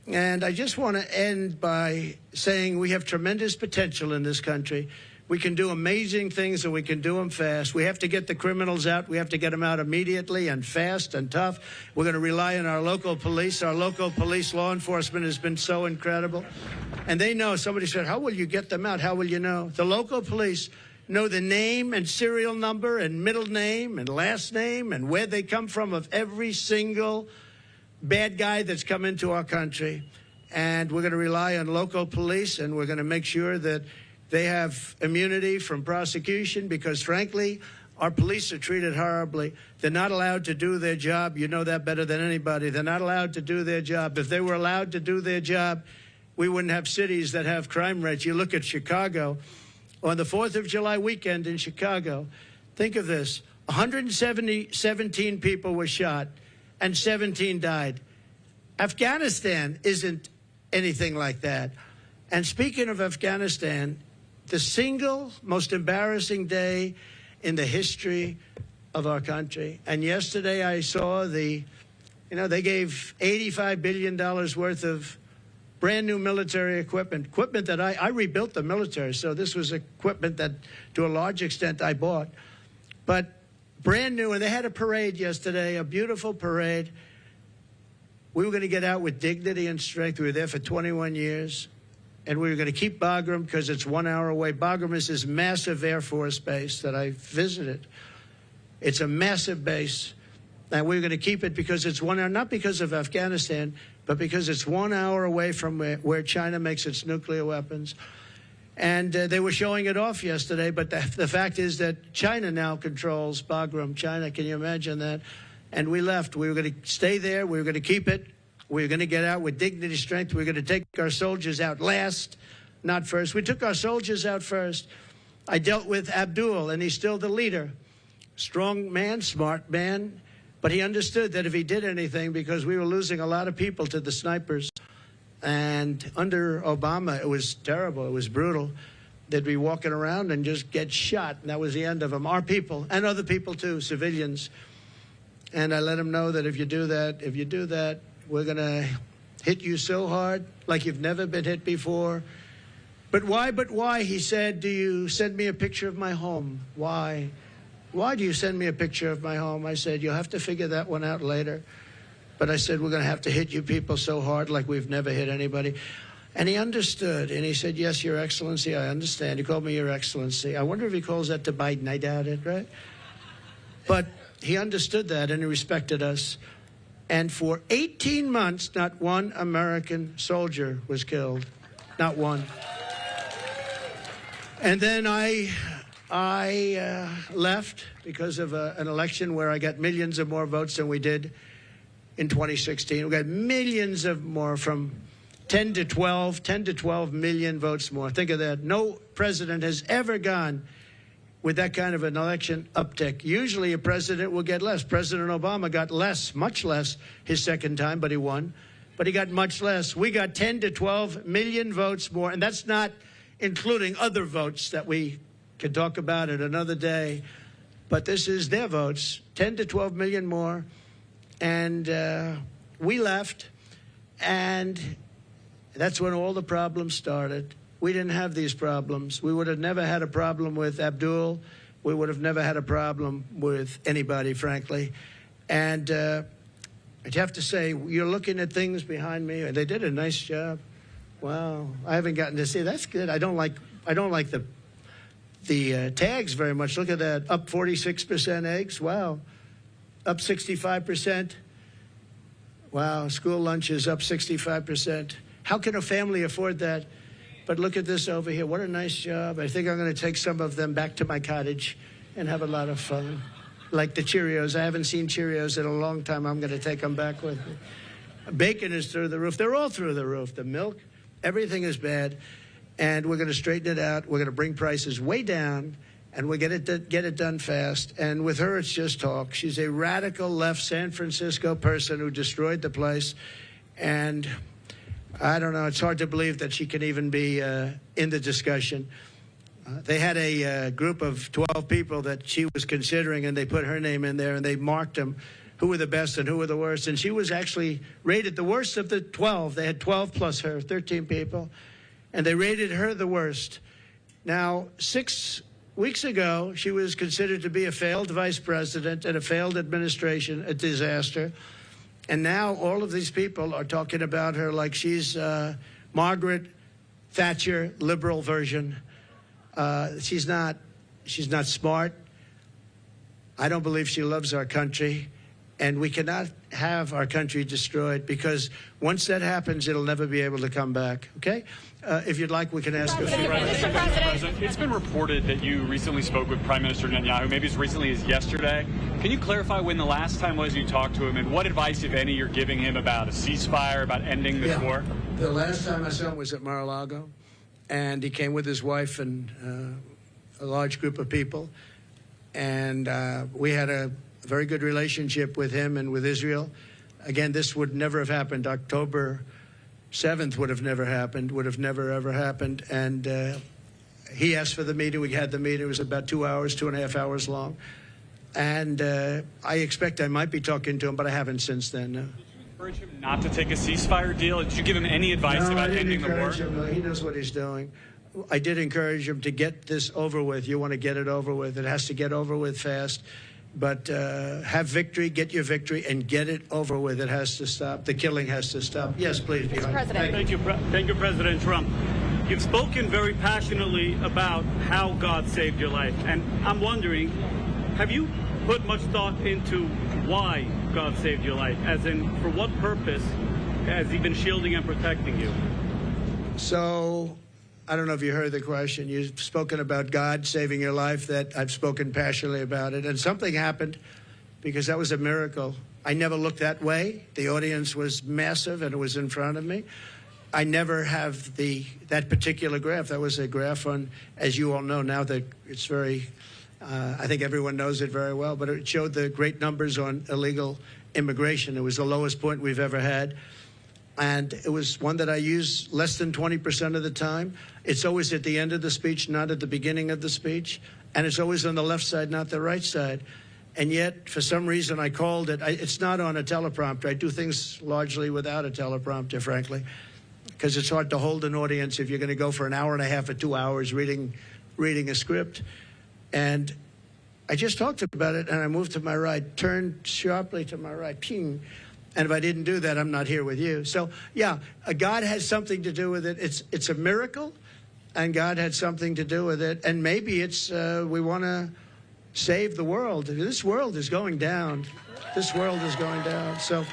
And I just want to end by saying we have tremendous potential in this country. We can do amazing things, and we can do them fast. We have to get the criminals out. We have to get them out immediately and fast and tough. We're going to rely on our local police. Our local police law enforcement has been so incredible. And they know. Somebody said, how will you get them out? How will you know? The local police know the name and serial number and middle name and last name and where they come from of every single bad guy that's come into our country. And we're going to rely on local police, and we're going to make sure that they have immunity from prosecution because, frankly, our police are treated horribly. They're not allowed to do their job. You know that better than anybody. They're not allowed to do their job. If they were allowed to do their job, we wouldn't have cities that have crime rates. You look at Chicago. On the 4th of July weekend in Chicago, think of this, 117 people were shot and 17 died. Afghanistan isn't anything like that. And speaking of Afghanistan, the single most embarrassing day in the history of our country. And yesterday I saw they gave $85 billion worth of brand new military equipment that I rebuilt the military. So this was equipment that to a large extent I bought, but brand new. And they had a parade yesterday, a beautiful parade. We were going to get out with dignity and strength. We were there for 21 years. And we were going to keep Bagram because it's 1 hour away. Bagram is this massive Air Force base that I visited. It's a massive base. And we were going to keep it because it's 1 hour, not because of Afghanistan, but because it's 1 hour away from where China makes its nuclear weapons. And they were showing it off yesterday, but the fact is that China now controls Bagram. China, can you imagine that? And we left. We were going to stay there. We were going to keep it. We were going to get out with dignity, strength. We were going to take our soldiers out last, not first. We took our soldiers out first. I dealt with Abdul, and he's still the leader. Strong man, smart man. But he understood that if he did anything, because we were losing a lot of people to the snipers, and under Obama, it was terrible. It was brutal. They'd be walking around and just get shot, and that was the end of them. Our people, and other people too, civilians. And I let him know that if you do that, we're going to hit you so hard like you've never been hit before. But why? He said, do you send me a picture of my home? Why? Why do you send me a picture of my home? I said, you'll have to figure that one out later. But I said, we're going to have to hit you people so hard like we've never hit anybody. And he understood. And he said, yes, Your Excellency, I understand. He called me Your Excellency. I wonder if he calls that to Biden. I doubt it, right? But he understood that, and he respected us. And for 18 months, not one American soldier was killed. Not one. And then I left because of an election where I got millions of more votes than we did in 2016. We got millions of more, from 10 to 12 million votes more. Think of that. No president has ever gone with that kind of an election uptick. Usually a president will get less. President Obama got less, much less, his second time, but he won. But he got much less. We got 10 to 12 million votes more, and that's not including other votes that we can talk about at another day. But this is their votes, 10 to 12 million more. And we left, and that's when all the problems started. We didn't have these problems. We would have never had a problem with Abdul. We would have never had a problem with anybody, frankly. And I'd have to say, you're looking at things behind me. They did a nice job. Wow, I haven't gotten to see. That's good. I don't like the tags very much. Look at that, up 46% eggs. Wow, up 65% Wow, school lunch is up 65%. How can a family afford that? But look at this over here. What a nice job. I think I'm going to take some of them back to my cottage and have a lot of fun. Like the Cheerios. I haven't seen Cheerios in a long time. I'm going to take them back with me. Bacon is through the roof. They're all through the roof. The milk, everything is bad. And we're going to straighten it out. We're going to bring prices way down, and we'll get it done fast. And with her, it's just talk. She's a radical left San Francisco person who destroyed the place. And I don't know. It's hard to believe that she can even be in the discussion. They had a group of 12 people that she was considering, and they put her name in there, and they marked them, who were the best and who were the worst. And she was actually rated the worst of the 12. They had 12 plus her, 13 people, and they rated her the worst. Now, 6 weeks ago, she was considered to be a failed vice president and a failed administration, a disaster. And now all of these people are talking about her like she's Margaret Thatcher, liberal version. She's not smart. I don't believe she loves our country. And we cannot have our country destroyed, because once that happens, it'll never be able to come back. Okay? If you'd like, we can ask her. Mr. President, it's been reported that you recently spoke with Prime Minister Netanyahu, maybe as recently as yesterday. Can you clarify when the last time was you talked to him, and what advice, if any, you're giving him about a ceasefire, about ending this war? The last time I saw him was at Mar-a-Lago, and he came with his wife and a large group of people. And we had a very good relationship with him and with Israel. Again, this would never have happened. October 7th would have never happened, would have never, ever happened. And he asked for the meeting. We had the meeting. It was about 2 hours, 2.5 hours long. And I expect I might be talking to him, but I haven't since then. No. Did you encourage him not to take a ceasefire deal? Did you give him any advice about ending the war? No, he knows what he's doing. I did encourage him to get this over with. You want to get it over with. It has to get over with fast. But have victory, get your victory, and get it over with. It has to stop. The killing has to stop. Yes, please. Mr. President. Thank you, President Trump. You've spoken very passionately about how God saved your life. And I'm wondering, have you put much thought into why God saved your life? As in, for what purpose has he been shielding and protecting you? So, I don't know if you heard the question. You've spoken about God saving your life. That I've spoken passionately about it. And something happened, because that was a miracle. I never looked that way. The audience was massive, and it was in front of me. I never have that particular graph. That was a graph on, as you all know now, that it's very, I think everyone knows it very well, but it showed the great numbers on illegal immigration. It was the lowest point we've ever had. And it was one that I use less than 20% of the time. It's always at the end of the speech, not at the beginning of the speech. And it's always on the left side, not the right side. And yet, for some reason, I called it. It's not on a teleprompter. I do things largely without a teleprompter, frankly, because it's hard to hold an audience if you're going to go for an hour and a half or 2 hours reading a script. And I just talked about it, and I moved to my right, turned sharply to my right, ping. And if I didn't do that, I'm not here with you. So, yeah, God has something to do with it. It's a miracle, and God had something to do with it. And maybe it's we want to save the world. This world is going down. This world is going down. So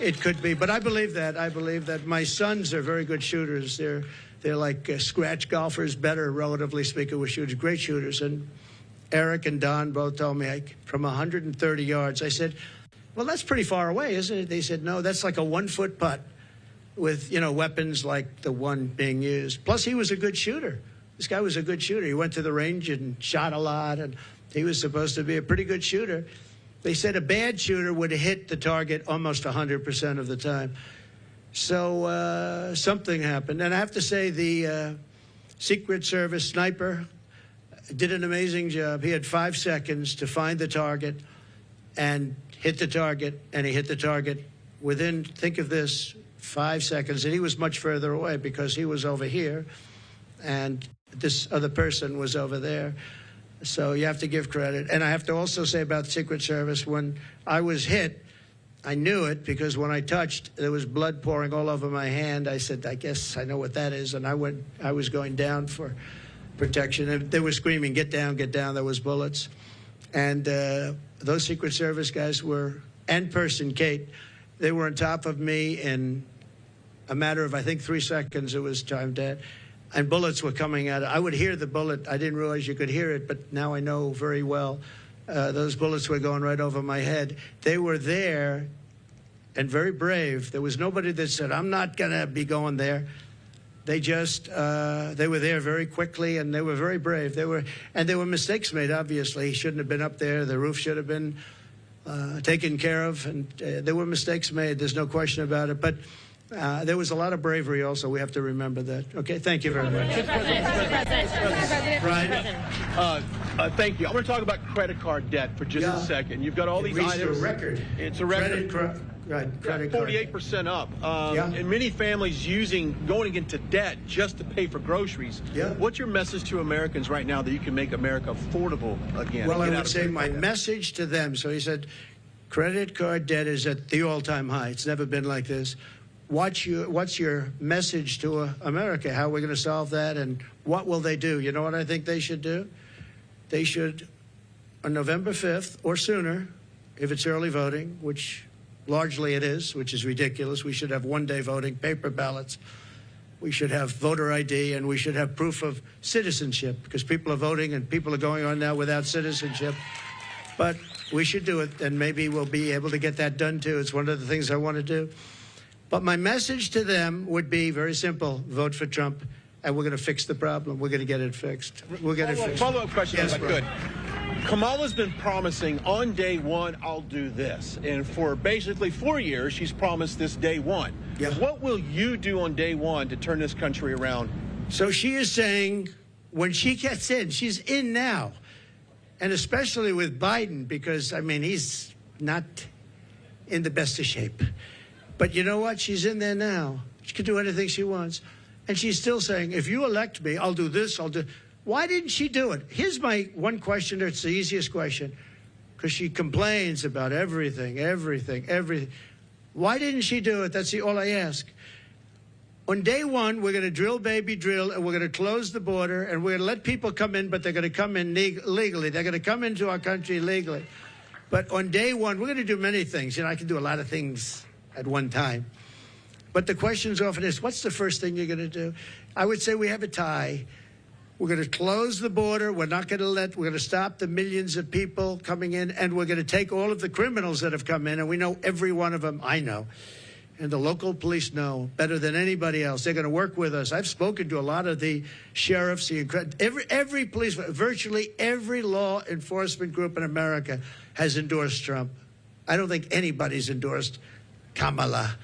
it could be. But I believe that. I believe that. My sons are very good shooters. They're like scratch golfers, better, relatively speaking, with shooters, great shooters. And Eric and Don both told me from 130 yards. I said, well, that's pretty far away, isn't it? They said, no, that's like a 1-foot putt with, weapons like the one being used. Plus, he was a good shooter. This guy was a good shooter. He went to the range and shot a lot, and he was supposed to be a pretty good shooter. They said a bad shooter would hit the target almost 100% of the time. So something happened. And I have to say the Secret Service sniper did an amazing job. He had 5 seconds to find the target and hit the target, and he hit the target within, think of this, 5 seconds. And he was much further away because he was over here, and this other person was over there. So you have to give credit. And I have to also say about the Secret Service, when I was hit, I knew it because when I touched, there was blood pouring all over my hand. I said, I guess I know what that is. And I was going down for protection. And they were screaming, get down, get down. There was bullets. And those Secret Service guys were, and person Kate, They were on top of me in a matter of, I think, 3 seconds. It was time dead. And bullets were coming out. I would hear the bullet. I didn't realize you could hear it, but now I know very well. Those bullets were going right over my head. They were there and very brave. There was nobody that said, I'm not going to be going there. They just, they were there very quickly, and they were very brave. There were mistakes made, obviously. He shouldn't have been up there. The roof should have been taken care of, and there were mistakes made. There's no question about it. But there was a lot of bravery also. We have to remember that. Okay, thank you very much. Right. Thank you. I'm going to talk about credit card debt for just a second. You've got all these items. A record. It's a record. Credit 48% up. And many families going into debt just to pay for groceries. Yeah. What's your message to Americans right now that you can make America affordable again? Well, I would say my message to them. So he said, credit card debt is at the all-time high. It's never been like this. What's your message to America? How are we going to solve that, and what will they do? You know what I think they should do? They should, on November 5th or sooner, if it's early voting, which largely it is, which is ridiculous. We should have one-day voting, paper ballots. We should have voter ID, and we should have proof of citizenship, because people are voting and people are going on now without citizenship. But we should do it, and maybe we'll be able to get that done, too. It's one of the things I want to do. But my message to them would be very simple. Vote for Trump, and we're going to fix the problem. We're going to get it fixed. We'll get it fixed. Follow-up question, yes, if I could. Kamala's been promising on day one, I'll do this. And for basically 4 years, she's promised this day one. Yeah. What will you do on day one to turn this country around? So she is saying when she gets in, she's in now. And especially with Biden, because, I mean, he's not in the best of shape. But you know what? She's in there now. She can do anything she wants. And she's still saying, if you elect me, I'll do this, I'll do... Why didn't she do it? Here's my one question. It's the easiest question. Because she complains about everything. Why didn't she do it? That's all I ask. On day one, we're going to drill, baby, drill, and we're going to close the border, and we're going to let people come in, but they're going to come in legally. They're going to come into our country legally. But on day one, we're going to do many things. You know, I can do a lot of things at one time. But the question's often is, what's the first thing you're going to do? I would say we have a tie. We're going to close the border. We're going to stop the millions of people coming in, and we're going to take all of the criminals that have come in, and we know every one of them. I know. And the local police know better than anybody else. They're going to work with us. I've spoken to a lot of the sheriffs, every police, virtually every law enforcement group in America has endorsed Trump. I don't think anybody's endorsed Kamala.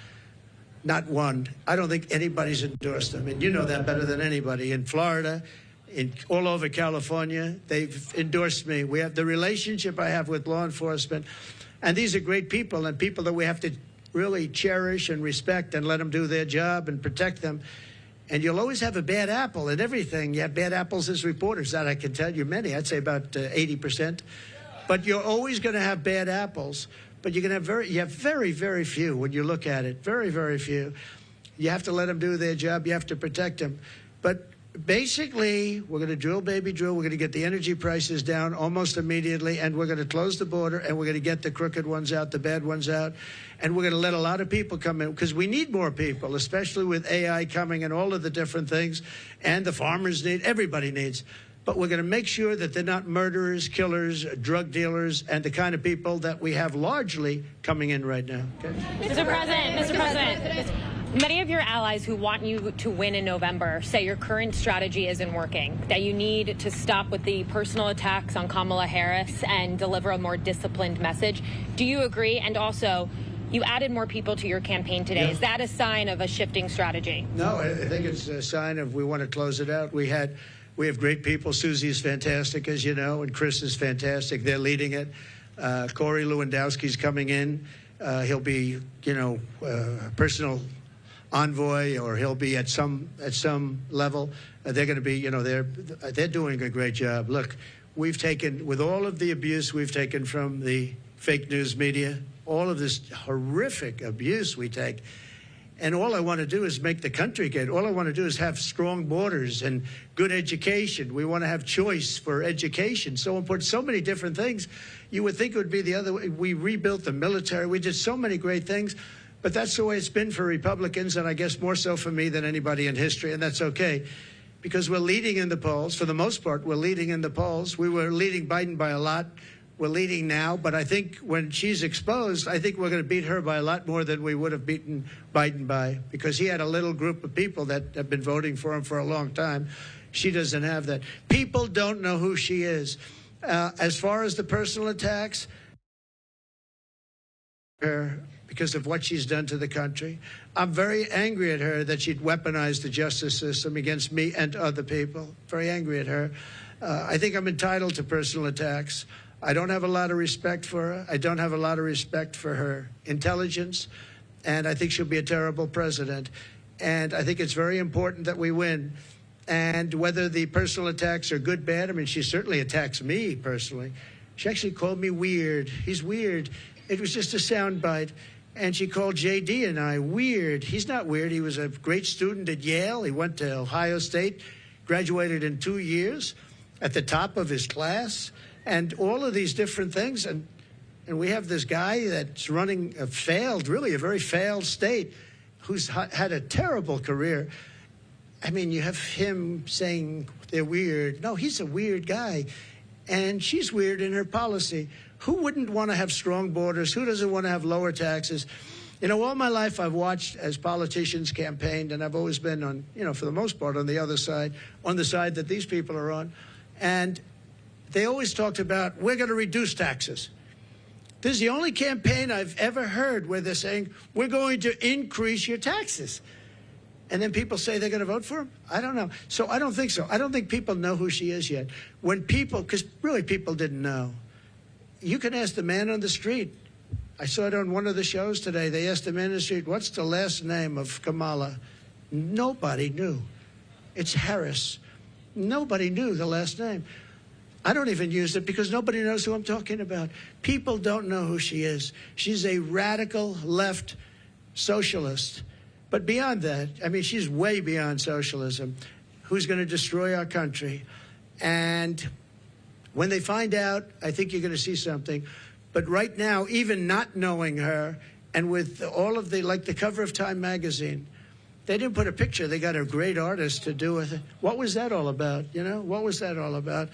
Not one. I don't think anybody's endorsed them. And you know that better than anybody. In Florida, all over California, they've endorsed me. We have the relationship I have with law enforcement. And these are great people, and people that we have to really cherish and respect and let them do their job and protect them. And you'll always have a bad apple in everything. You have bad apples as reporters. That I can tell you many. I'd say about 80%. But you're always going to have bad apples. But you have very, very few when you look at it. Very, very few. You have to let them do their job. You have to protect them. But basically, we're going to drill, baby, drill. We're going to get the energy prices down almost immediately, and we're going to close the border, and we're going to get the crooked ones out, the bad ones out, and we're going to let a lot of people come in, because we need more people, especially with AI coming and all of the different things, and the farmers need, everybody needs. But we're going to make sure that they're not murderers, killers, drug dealers, and the kind of people that we have largely coming in right now. Okay? Mr. President, many of your allies who want you to win in November say your current strategy isn't working, that you need to stop with the personal attacks on Kamala Harris and deliver a more disciplined message. Do you agree? And also, you added more people to your campaign today. Yeah. Is that a sign of a shifting strategy? No, I think it's a sign of we want to close it out. We have great people. Susie is fantastic, as you know, and Chris is fantastic. They're leading it. Corey Lewandowski's coming in. He'll be, personal envoy, or he'll be at some level. They're going to be, they're doing a great job. Look, we've taken, with all of the abuse we've taken from the fake news media, all of this horrific abuse we take, and all I want to do is make the country good. All I want to do is have strong borders and good education. We want to have choice for education. So important. So many different things. You would think it would be the other way. We rebuilt the military. We did so many great things. But that's the way it's been for Republicans, and I guess more so for me than anybody in history, and that's okay, because we're leading in the polls. For the most part, we're leading in the polls. We were leading Biden by a lot. We're leading now, but I think when she's exposed, I think we're going to beat her by a lot more than we would have beaten Biden by, because he had a little group of people that have been voting for him for a long time. She doesn't have that. People don't know who she is. As far as the personal attacks, her because of what she's done to the country. I'm very angry at her that she'd weaponized the justice system against me and other people. Very angry at her. I think I'm entitled to personal attacks. I don't have a lot of respect for her. I don't have a lot of respect for her intelligence, and I think she'll be a terrible president. And I think it's very important that we win. And whether the personal attacks are good, bad, I mean, she certainly attacks me personally. She actually called me weird. He's weird. It was just a soundbite. And she called J.D. and I weird. He's not weird. He was a great student at Yale. He went to Ohio State, graduated in 2 years, at the top of his class, and all of these different things. And we have this guy that's running a very failed state, who's had a terrible career. I mean, you have him saying they're weird. No, he's a weird guy. And she's weird in her policy. Who wouldn't want to have strong borders? Who doesn't want to have lower taxes? You know, all my life I've watched as politicians campaigned, and I've always been on, for the most part, on the other side, on the side that these people are on. And they always talked about, we're going to reduce taxes. This is the only campaign I've ever heard where they're saying, we're going to increase your taxes. And then people say they're going to vote for him? I don't know. So I don't think so. I don't think people know who she is yet. Because really people didn't know. You can ask the man on the street. I saw it on one of the shows today. They asked the man on the street, what's the last name of Kamala? Nobody knew. It's Harris. Nobody knew the last name. I don't even use it because nobody knows who I'm talking about. People don't know who she is. She's a radical left socialist. But beyond that, I mean, she's way beyond socialism, who's going to destroy our country. And when they find out, I think you're going to see something. But right now, even not knowing her, and with all of like the cover of Time magazine, they didn't put a picture. They got a great artist to do it. What was that all about? What was that all about?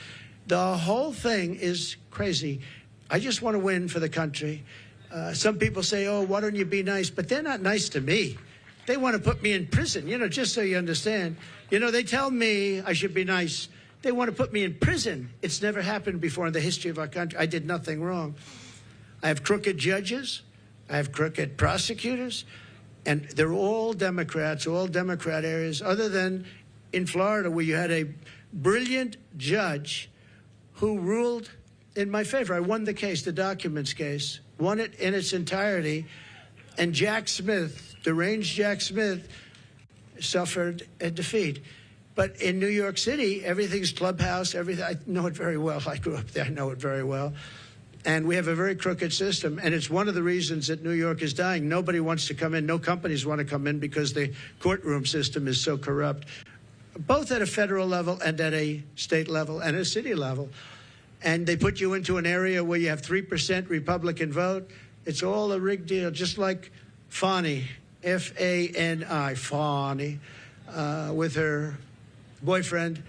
The whole thing is crazy. I just want to win for the country. Some people say, oh, why don't you be nice? But they're not nice to me. They want to put me in prison, just so you understand. They tell me I should be nice. They want to put me in prison. It's never happened before in the history of our country. I did nothing wrong. I have crooked judges. I have crooked prosecutors. And they're all Democrats, all Democrat areas, other than in Florida, where you had a brilliant judge who ruled in my favor. I won the case, the documents case, won it in its entirety. And Jack Smith, deranged Jack Smith, suffered a defeat. But in New York City, everything's clubhouse, everything. I know it very well. I grew up there. I know it very well. And we have a very crooked system. And it's one of the reasons that New York is dying. Nobody wants to come in. No companies want to come in because the courtroom system is so corrupt, both at a federal level and at a state level and a city level. And they put you into an area where you have 3% Republican vote. It's all a rigged deal, just like Fani, F-A-N-I, Fani, with her boyfriend.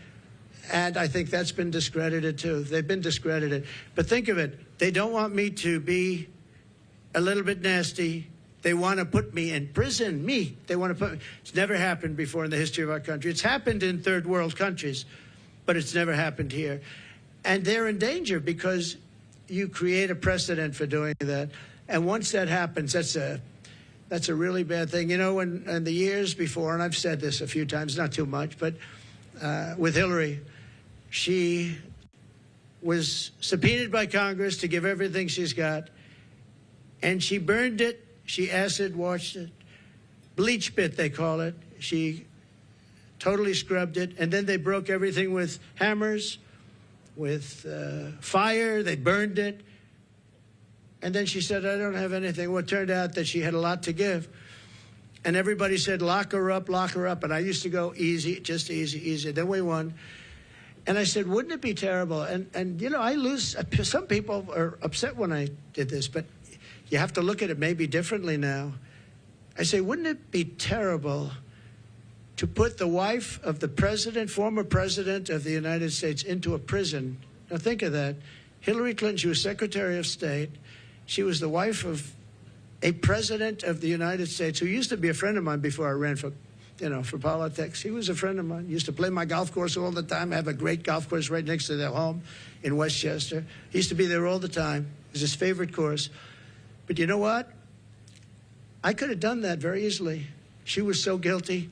And I think that's been discredited, too. They've been discredited. But think of it. They don't want me to be a little bit nasty. They want to put me in prison. They want to put me. It's never happened before in the history of our country. It's happened in third world countries, but it's never happened here. And they're in danger because you create a precedent for doing that. And once that happens, that's a really bad thing. In the years before, and I've said this a few times, not too much, but with Hillary, she was subpoenaed by Congress to give everything she's got, and she burned it. She acid washed it, bleach bit, they call it. She totally scrubbed it, and then they broke everything with hammers, with fire. They burned it. And then she said, I don't have anything. Well, it turned out that she had a lot to give. And everybody said, lock her up, lock her up. And I used to go easy, just easy, easy. Then we won. And I said, wouldn't it be terrible? And I lose. Some people are upset when I did this, but you have to look at it maybe differently now. I say, wouldn't it be terrible to put the wife of the president, former president of the United States, into a prison? Now think of that. Hillary Clinton, she was Secretary of State. She was the wife of a president of the United States who used to be a friend of mine before I ran for politics. He was a friend of mine. He used to play my golf course all the time. I have a great golf course right next to their home in Westchester. He used to be there all the time. It was his favorite course. But you know what? I could have done that very easily. She was so guilty.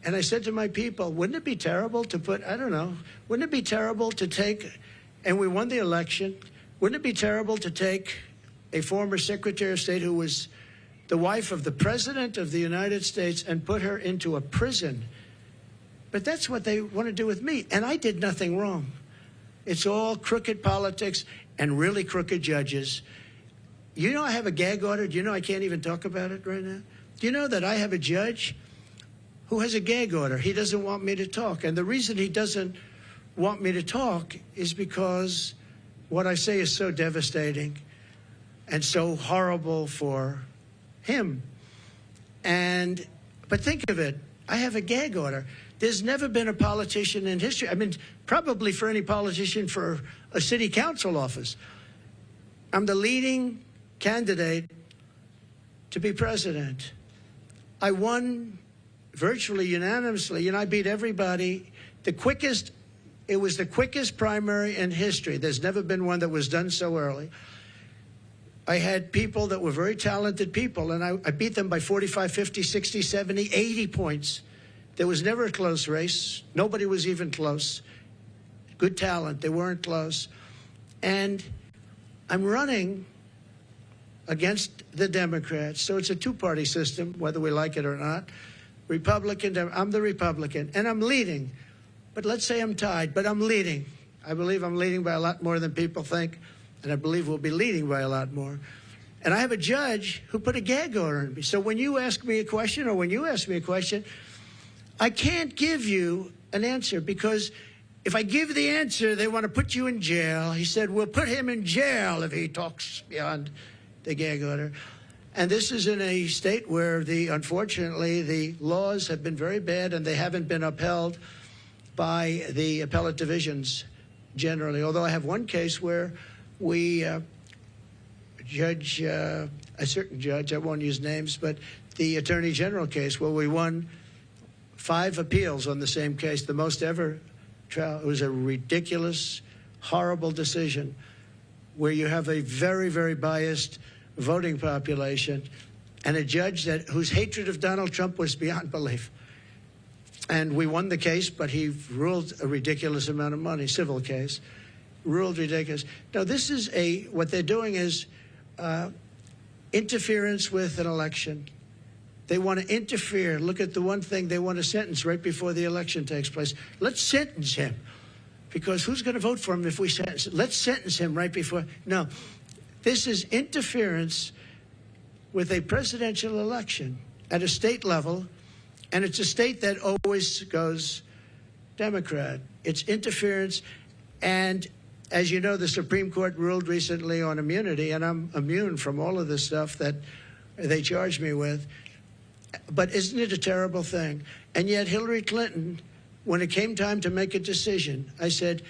And I said to my people, wouldn't it be terrible to put, I don't know, wouldn't it be terrible to take, and we won the election, wouldn't it be terrible to take a former Secretary of State who was the wife of the President of the United States and put her into a prison? But that's what they want to do with me. And I did nothing wrong. It's all crooked politics and really crooked judges. You know I have a gag order. Do you know I can't even talk about it right now? Do you know that I have a judge who has a gag order? He doesn't want me to talk. And the reason he doesn't want me to talk is because what I say is so devastating and so horrible for him. But think of it. I have a gag order. There's never been a politician in history, I mean, probably for any politician for a city council office. I'm the leading candidate to be president. I won virtually unanimously, and I beat everybody. It was the quickest primary in history. There's never been one that was done so early. I had people that were very talented people, and I beat them by 45, 50, 60, 70, 80 points. There was never a close race. Nobody was even close. Good talent. They weren't close. And I'm running against the Democrats. So it's a two-party system, whether we like it or not. Republican, I'm the Republican, and I'm leading. But let's say I'm tied, but I'm leading. I believe I'm leading by a lot more than people think, and I believe we'll be leading by a lot more. And I have a judge who put a gag order on me. So when you ask me a question, or when you ask me a question, I can't give you an answer, because if I give the answer, they want to put you in jail. He said, we'll put him in jail if he talks beyond the gag order. And this is in a state where, unfortunately, the laws have been very bad, and they haven't been upheld by the appellate divisions generally. Although I have one case where we a certain judge, I won't use names, but the Attorney General case where we won 5 appeals on the same case, the most ever trial. It was a ridiculous, horrible decision where you have a very, very biased voting population and a judge whose hatred of Donald Trump was beyond belief. And we won the case, but he ruled a ridiculous amount of money, civil case, ruled ridiculous. Now, this is what they're doing is interference with an election. They want to interfere. Look at the one thing they want to sentence right before the election takes place. Let's sentence him, because who's going to vote for him if we sentence him? Let's sentence him right before. No, this is interference with a presidential election at a state level, and it's a state that always goes Democrat. It's interference, and as you know, the Supreme Court ruled recently on immunity, and I'm immune from all of this stuff that they charged me with. But isn't it a terrible thing? And yet Hillary Clinton, when it came time to make a decision, I said,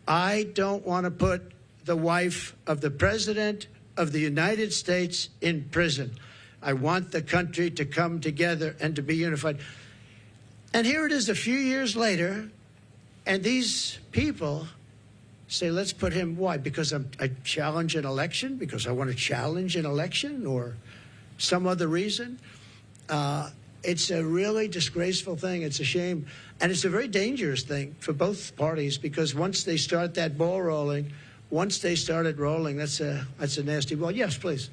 I don't want to put the wife of the President of the United States in prison. I want the country to come together and to be unified. And here it is a few years later, and these people say, let's put him, why? Because I challenge an election? Because I want to challenge an election, or some other reason? It's a really disgraceful thing. It's a shame. And it's a very dangerous thing for both parties, because once they start that ball rolling, once they started rolling, that's a nasty ball. Yes, please.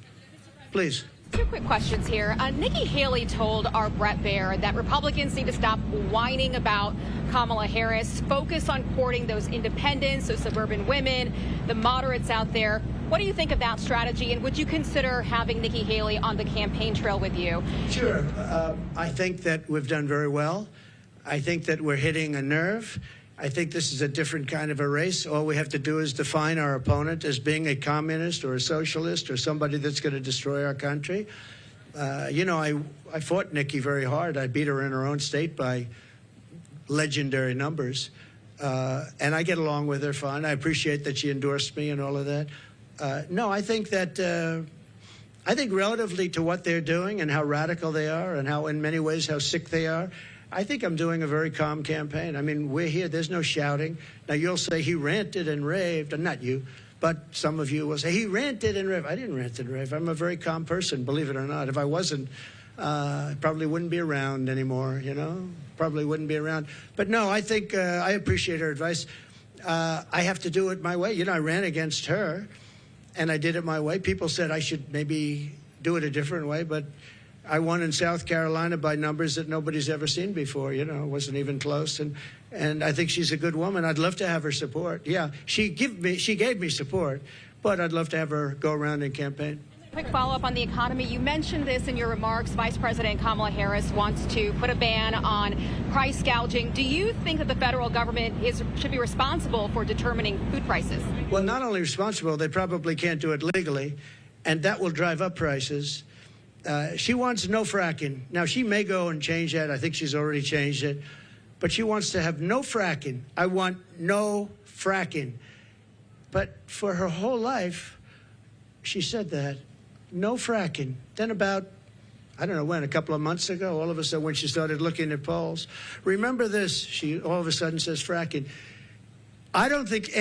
Please. 2 quick questions here. Nikki Haley told our Bret Baier that Republicans need to stop whining about Kamala Harris, focus on courting those independents, those suburban women, the moderates out there. What do you think of that strategy, and would you consider having Nikki Haley on the campaign trail with you? Sure. I think that we've done very well. I think that we're hitting a nerve. I think this is a different kind of a race. All we have to do is define our opponent as being a communist or a socialist or somebody that's going to destroy our country. You know, I fought Nikki very hard. I beat her in her own state by legendary numbers. And I get along with her fine. I appreciate that she endorsed me and all of that. No, I think that, I think relatively to what they're doing and how radical they are and how, in many ways, how sick they are, I think I'm doing a very calm campaign. I mean, we're here. There's no shouting. Now, you'll say he ranted and raved, and not you, but some of you will say he ranted and raved. I didn't rant and rave. I'm a very calm person, believe it or not. If I wasn't, I probably wouldn't be around anymore, you know? Probably wouldn't be around. But no, I think I appreciate her advice. I have to do it my way. You know, I ran against her, and I did it my way. People said I should maybe do it a different way, but I won in South Carolina by numbers that nobody's ever seen before. You know, it wasn't even close. And I think she's a good woman. I'd love to have her support. Yeah, she gave me support, but I'd love to have her go around and campaign. Quick follow-up on the economy. You mentioned this in your remarks. Vice President Kamala Harris wants to put a ban on price gouging. Do you think that the federal government should be responsible for determining food prices? Well, not only responsible, they probably can't do it legally, and that will drive up prices. She wants no fracking. Now, she may go and change that. I think she's already changed it. But she wants to have no fracking. I want no fracking. But for her whole life, she said that. No fracking. Then about, I don't know when, a couple of months ago, all of a sudden when she started looking at polls, remember this, she all of a sudden says fracking. I don't think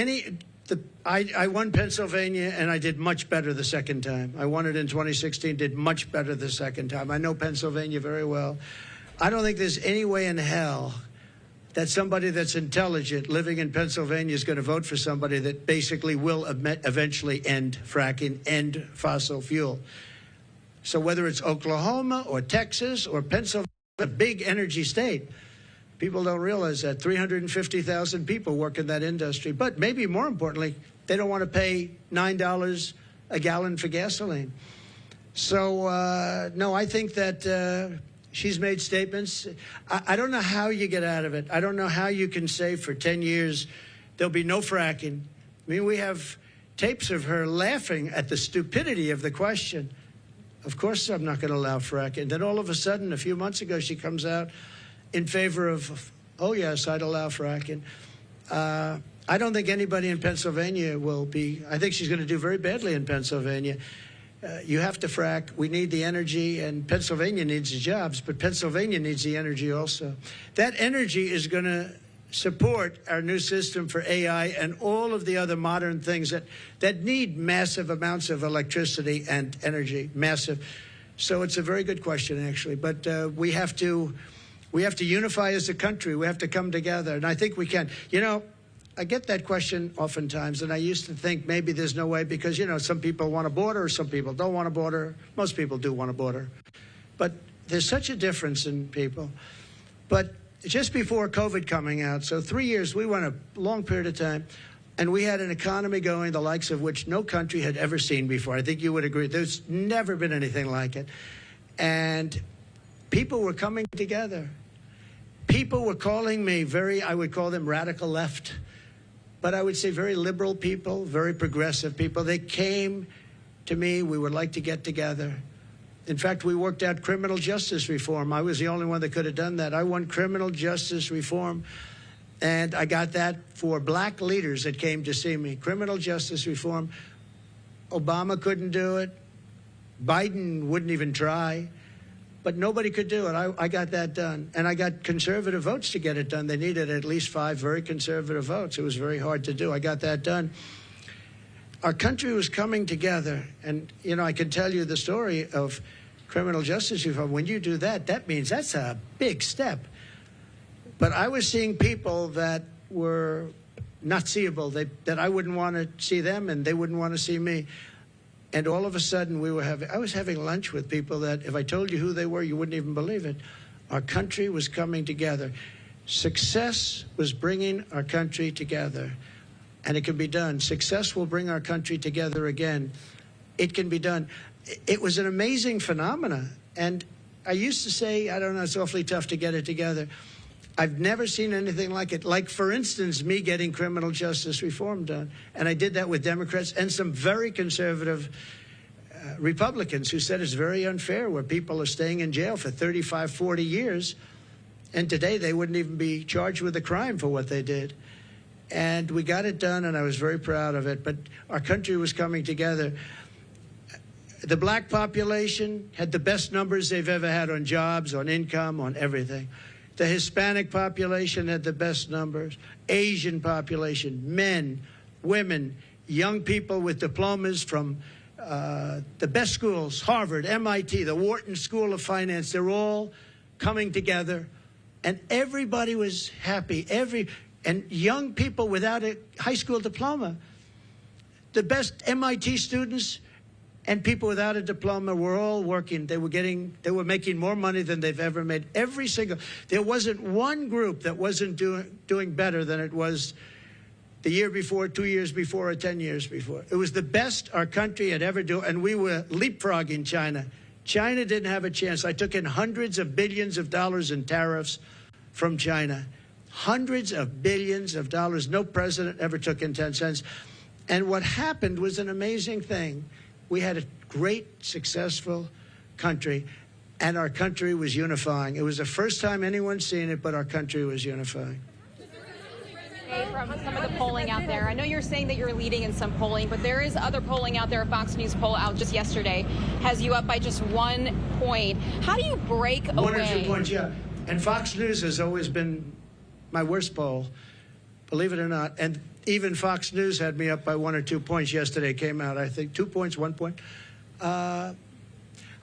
I won Pennsylvania, and I did much better the second time. I won it in 2016, did much better the second time. I know Pennsylvania very well. I don't think there's any way in hell that somebody that's intelligent living in Pennsylvania is going to vote for somebody that basically will eventually end fracking, end fossil fuel. So whether it's Oklahoma or Texas or Pennsylvania, a big energy state, people don't realize that 350,000 people work in that industry. But maybe more importantly, they don't want to pay $9 a gallon for gasoline. So, no, I think that she's made statements. I don't know how you get out of it. I don't know how you can say for 10 years there'll be no fracking. I mean, we have tapes of her laughing at the stupidity of the question. Of course I'm not going to allow fracking. And then all of a sudden, a few months ago, she comes out in favor of, oh, yes, I'd allow fracking. I don't think anybody in Pennsylvania will be. I think she's going to do very badly in Pennsylvania. You have to frack. We need the energy, and Pennsylvania needs the jobs, but Pennsylvania needs the energy also. That energy is going to support our new system for AI and all of the other modern things that need massive amounts of electricity and energy, massive. So it's a very good question, actually. But we have to unify as a country. We have to come together, and I think we can. You know, I get that question oftentimes, and I used to think maybe there's no way because, you know, some people want a border, some people don't want a border. Most people do want a border. But there's such a difference in people. But just before COVID coming out, so 3 years, we went a long period of time, and we had an economy going the likes of which no country had ever seen before. I think you would agree. There's never been anything like it. And people were coming together. People were calling me I would call them radical left. But I would say very liberal people, very progressive people. They came to me. We would like to get together. In fact, we worked out criminal justice reform. I was the only one that could have done that. I won criminal justice reform, and I got that for black leaders that came to see me. Criminal justice reform. Obama couldn't do it. Biden wouldn't even try. But nobody could do it. I got that done. And I got conservative votes to get it done. They needed at least 5 very conservative votes. It was very hard to do. I got that done. Our country was coming together. And, you know, I can tell you the story of criminal justice reform. When you do that, that means that's a big step. But I was seeing people that were not seeable, that I wouldn't want to see them and they wouldn't want to see me. And all of a sudden, I was having lunch with people that, if I told you who they were, you wouldn't even believe it. Our country was coming together. Success was bringing our country together. And it can be done. Success will bring our country together again. It can be done. It was an amazing phenomenon. And I used to say, I don't know, it's awfully tough to get it together. I've never seen anything like it. Like, for instance, me getting criminal justice reform done. And I did that with Democrats and some very conservative Republicans who said it's very unfair where people are staying in jail for 35, 40 years, and today they wouldn't even be charged with a crime for what they did. And we got it done, and I was very proud of it. But our country was coming together. The black population had the best numbers they've ever had on jobs, on income, on everything. The Hispanic population had the best numbers. Asian population, men, women, young people with diplomas from the best schools, Harvard, MIT, the Wharton School of Finance, they're all coming together. And everybody was happy. And young people without a high school diploma, the best MIT students and people without a diploma were all working. They were making more money than they've ever made. There wasn't one group that wasn't doing better than it was the year before, 2 years before, or 10 years before. It was the best our country had ever done, and we were leapfrogging China. China didn't have a chance. I took in hundreds of billions of dollars in tariffs from China. Hundreds of billions of dollars. No president ever took in 10 cents. And what happened was an amazing thing. We had a great, successful country, and our country was unifying. It was the first time anyone's seen it, but our country was unifying. From some of the polling out there, I know you're saying that you're leading in some polling, but there is other polling out there. A Fox News poll out just yesterday has you up by just 1 point. How do you break away? 1 or 2 points, yeah. And Fox News has always been my worst poll, believe it or not. And even Fox News had me up by 1 or 2 points yesterday. Came out, I think, 2 points, 1 point. I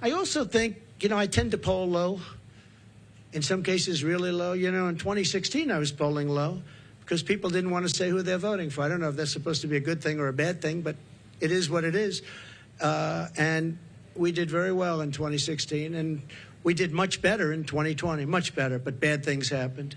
also think, I tend to poll low. In some cases, really low. In 2016, I was polling low because people didn't want to say who they're voting for. I don't know if that's supposed to be a good thing or a bad thing, but it is what it is. And we did very well in 2016, and we did much better in 2020, much better, but bad things happened.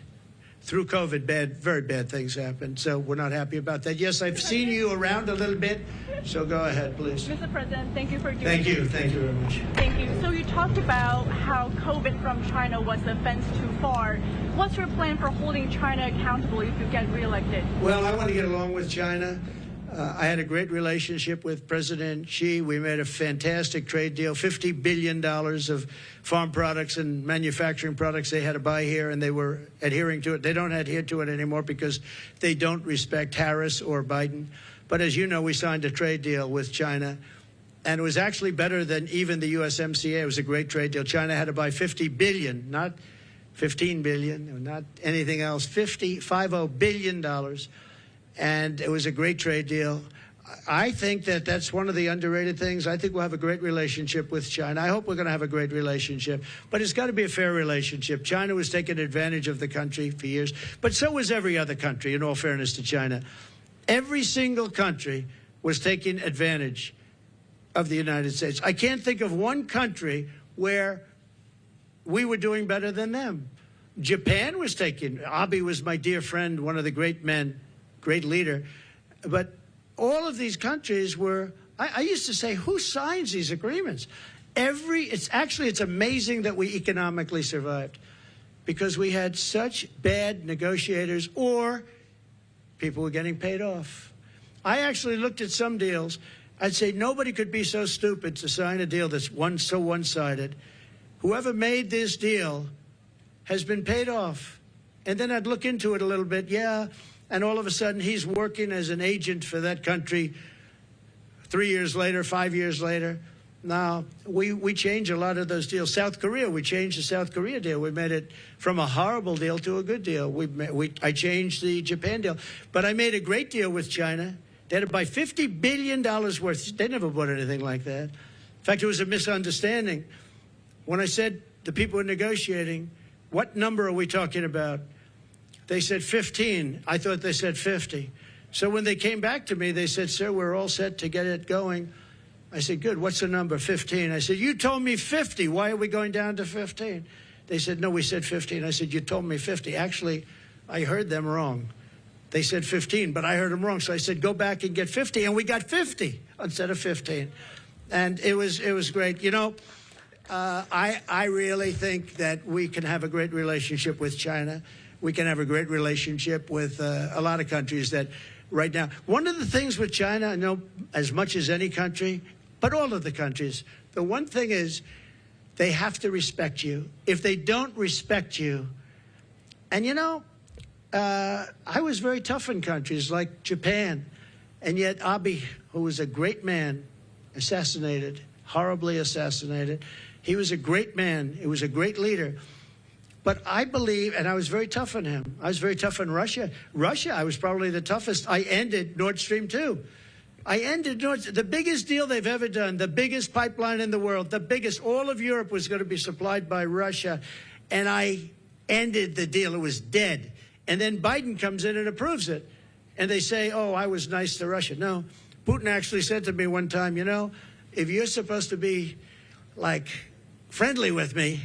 Through COVID, very bad things happened, so we're not happy about that. Yes, I've seen you around a little bit, so go ahead, please. Mr. President, thank you for doing Thank you very much. Thank you. So you talked about how COVID from China was a fence too far. What's your plan for holding China accountable if you get reelected? Well, I want to get along with China. I had a great relationship with President Xi. We made a fantastic trade deal, $50 billion of farm products and manufacturing products they had to buy here, and they were adhering to it. They don't adhere to it anymore because they don't respect Harris or Biden. But as you know, we signed a trade deal with China, and it was actually better than even the USMCA. It was a great trade deal. China had to buy $50 billion, not $15 billion, not anything else, $50 billion. And it was a great trade deal. I think that's one of the underrated things. I think we'll have a great relationship with China. I hope we're going to have a great relationship. But it's got to be a fair relationship. China was taking advantage of the country for years. But so was every other country, in all fairness to China. Every single country was taking advantage of the United States. I can't think of one country where we were doing better than them. Japan was taking, Abe was my dear friend, one of the great men, great leader. But all of these countries were, I used to say, who signs these agreements? It's amazing that we economically survived because we had such bad negotiators or people were getting paid off. I actually looked at some deals. I'd say nobody could be so stupid to sign a deal that's so one-sided. Whoever made this deal has been paid off. And then I'd look into it a little bit, and all of a sudden he's working as an agent for that country 3 years later, 5 years later. Now, we changed a lot of those deals. South Korea, we changed the South Korea deal. We made it from a horrible deal to a good deal. I changed the Japan deal. But I made a great deal with China. They had to buy $50 billion worth. They never bought anything like that. In fact, it was a misunderstanding. When I said the people were negotiating, what number are we talking about? They said 15. I thought they said 50. So when they came back to me, they said, sir, we're all set to get it going. I said, good, what's the number? 15. I said, you told me 50. Why are we going down to 15? They said, no, we said 15. I said, you told me 50. Actually, I heard them wrong. They said 15, but I heard them wrong. So I said, go back and get 50. And we got 50 instead of 15. And it was great. I really think that we can have a great relationship with China. We can have a great relationship with a lot of countries that right now. One of the things with China, I know as much as any country, but all of the countries. The one thing is they have to respect you. If they don't respect you, and you know, I was very tough in countries like Japan, and yet Abe, who was a great man, assassinated, horribly assassinated. He was a great man. He was a great leader. But I believe, and I was very tough on him. I was very tough on Russia. Russia, I was probably the toughest. I ended Nord Stream 2. I ended the biggest deal they've ever done, the biggest pipeline in the world, the biggest. All of Europe was going to be supplied by Russia. And I ended the deal. It was dead. And then Biden comes in and approves it. And they say, oh, I was nice to Russia. No, Putin actually said to me one time, you know, if you're supposed to be, like, friendly with me,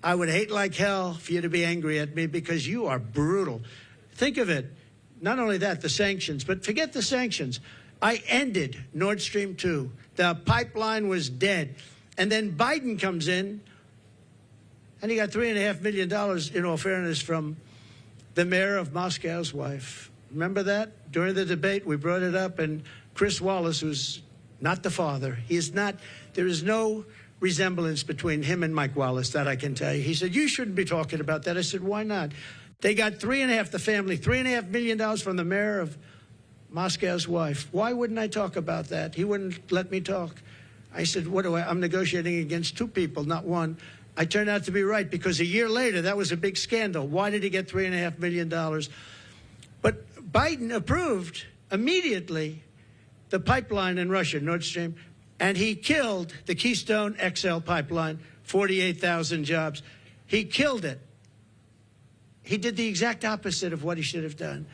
I would hate like hell for you to be angry at me because you are brutal. Think of it. Not only that, the sanctions, but forget the sanctions. I ended Nord Stream 2. The pipeline was dead. And then Biden comes in, and he got $3.5 million, in all fairness, from the mayor of Moscow's wife. Remember that? During the debate, we brought it up, and Chris Wallace, who's not the father, he is not, there is no resemblance between him and Mike Wallace, that I can tell you. He said, you shouldn't be talking about that. I said, why not? They got the family, $3.5 million from the mayor of Moscow's wife. Why wouldn't I talk about that? He wouldn't let me talk. I said, I'm negotiating against two people, not one. I turned out to be right because a year later, that was a big scandal. Why did he get $3.5 million? But Biden approved immediately the pipeline in Russia, Nord Stream, and he killed the Keystone XL pipeline, 48,000 jobs. He killed it. He did the exact opposite of what he should have done.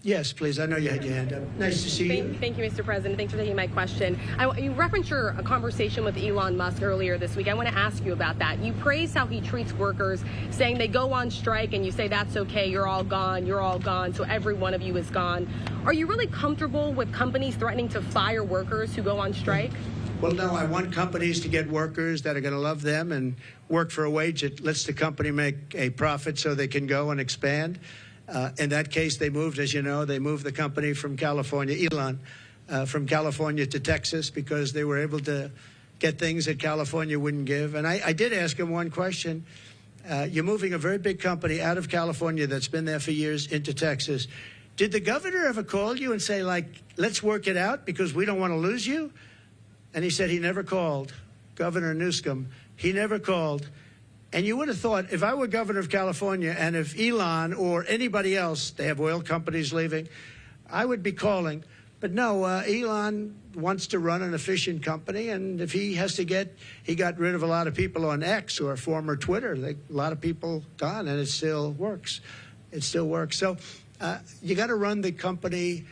Yes, please. I know you had your hand up. Nice to see you. Thank you, Mr. President. Thanks for taking my question. You referenced your conversation with Elon Musk earlier this week. I want to ask you about that. You praise how he treats workers, saying they go on strike and you say, that's okay, you're all gone, so every one of you is gone. Are you really comfortable with companies threatening to fire workers who go on strike? Well, no, I want companies to get workers that are going to love them and work for a wage that lets the company make a profit so they can go and expand. In that case, they moved, as you know, they moved the company from California, Elon, from California to Texas because they were able to get things that California wouldn't give. And I did ask him one question. You're moving a very big company out of California that's been there for years into Texas. Did the governor ever call you and say, like, let's work it out because we don't want to lose you? And he said he never called. Governor Newsom, he never called. And you would have thought, if I were governor of California and if Elon or anybody else, they have oil companies leaving, I would be calling. But no, Elon wants to run an efficient company, and if he has to he got rid of a lot of people on X or former Twitter. A lot of people gone, and it still works. It still works. So you got to run the company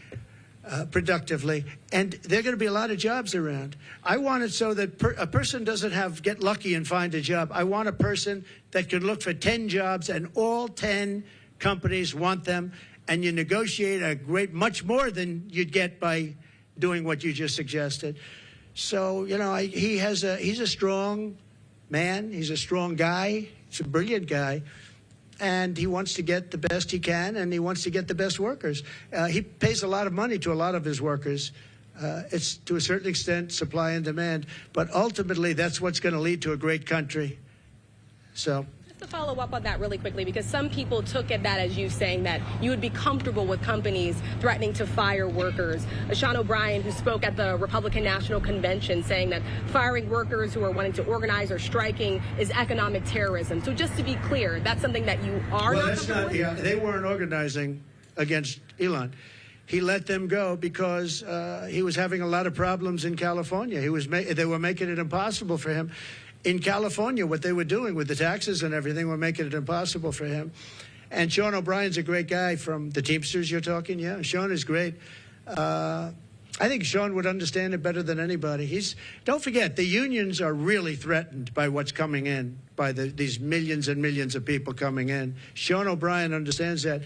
productively, and there are going to be a lot of jobs around. I want it so that a person doesn't get lucky and find a job. I want a person that could look for 10 jobs, and all 10 companies want them, and you negotiate much more than you'd get by doing what you just suggested. So, you know, he's a strong man. He's a strong guy. He's a brilliant guy. And he wants to get the best he can, and he wants to get the best workers. He pays a lot of money to a lot of his workers. It's, to a certain extent, supply and demand. But ultimately, that's what's going to lead to a great country. So. Just to follow up on that really quickly, because some people took at that as you saying that you would be comfortable with companies threatening to fire workers. Sean O'Brien, who spoke at the Republican National Convention, saying that firing workers who are wanting to organize or striking is economic terrorism. So just to be clear, that's something that you are well, not that's not, yeah, they weren't organizing against Elon. He let them go because he was having a lot of problems in California. They were making it impossible for him. In California, what they were doing with the taxes and everything were making it impossible for him. And Sean O'Brien's a great guy from the Teamsters you're talking. Yeah, Sean is great. I think Sean would understand it better than anybody. Don't forget, the unions are really threatened by what's coming in, by these millions and millions of people coming in. Sean O'Brien understands that.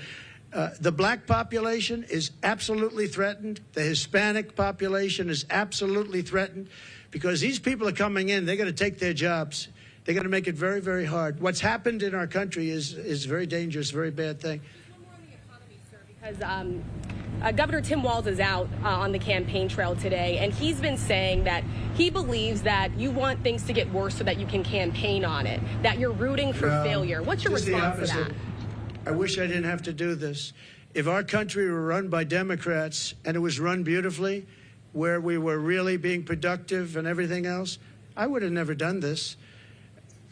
The black population is absolutely threatened. The Hispanic population is absolutely threatened. Because these people are coming in, they're going to take their jobs. They're going to make it very, very hard. What's happened in our country is very dangerous, very bad thing. One more on the economy, sir, Governor Tim Walz is out on the campaign trail today, and he's been saying that he believes that you want things to get worse so that you can campaign on it, that you're rooting for failure. What's your response to that? I wish I didn't have to do this. If our country were run by Democrats and it was run beautifully, where we were really being productive and everything else, I would have never done this.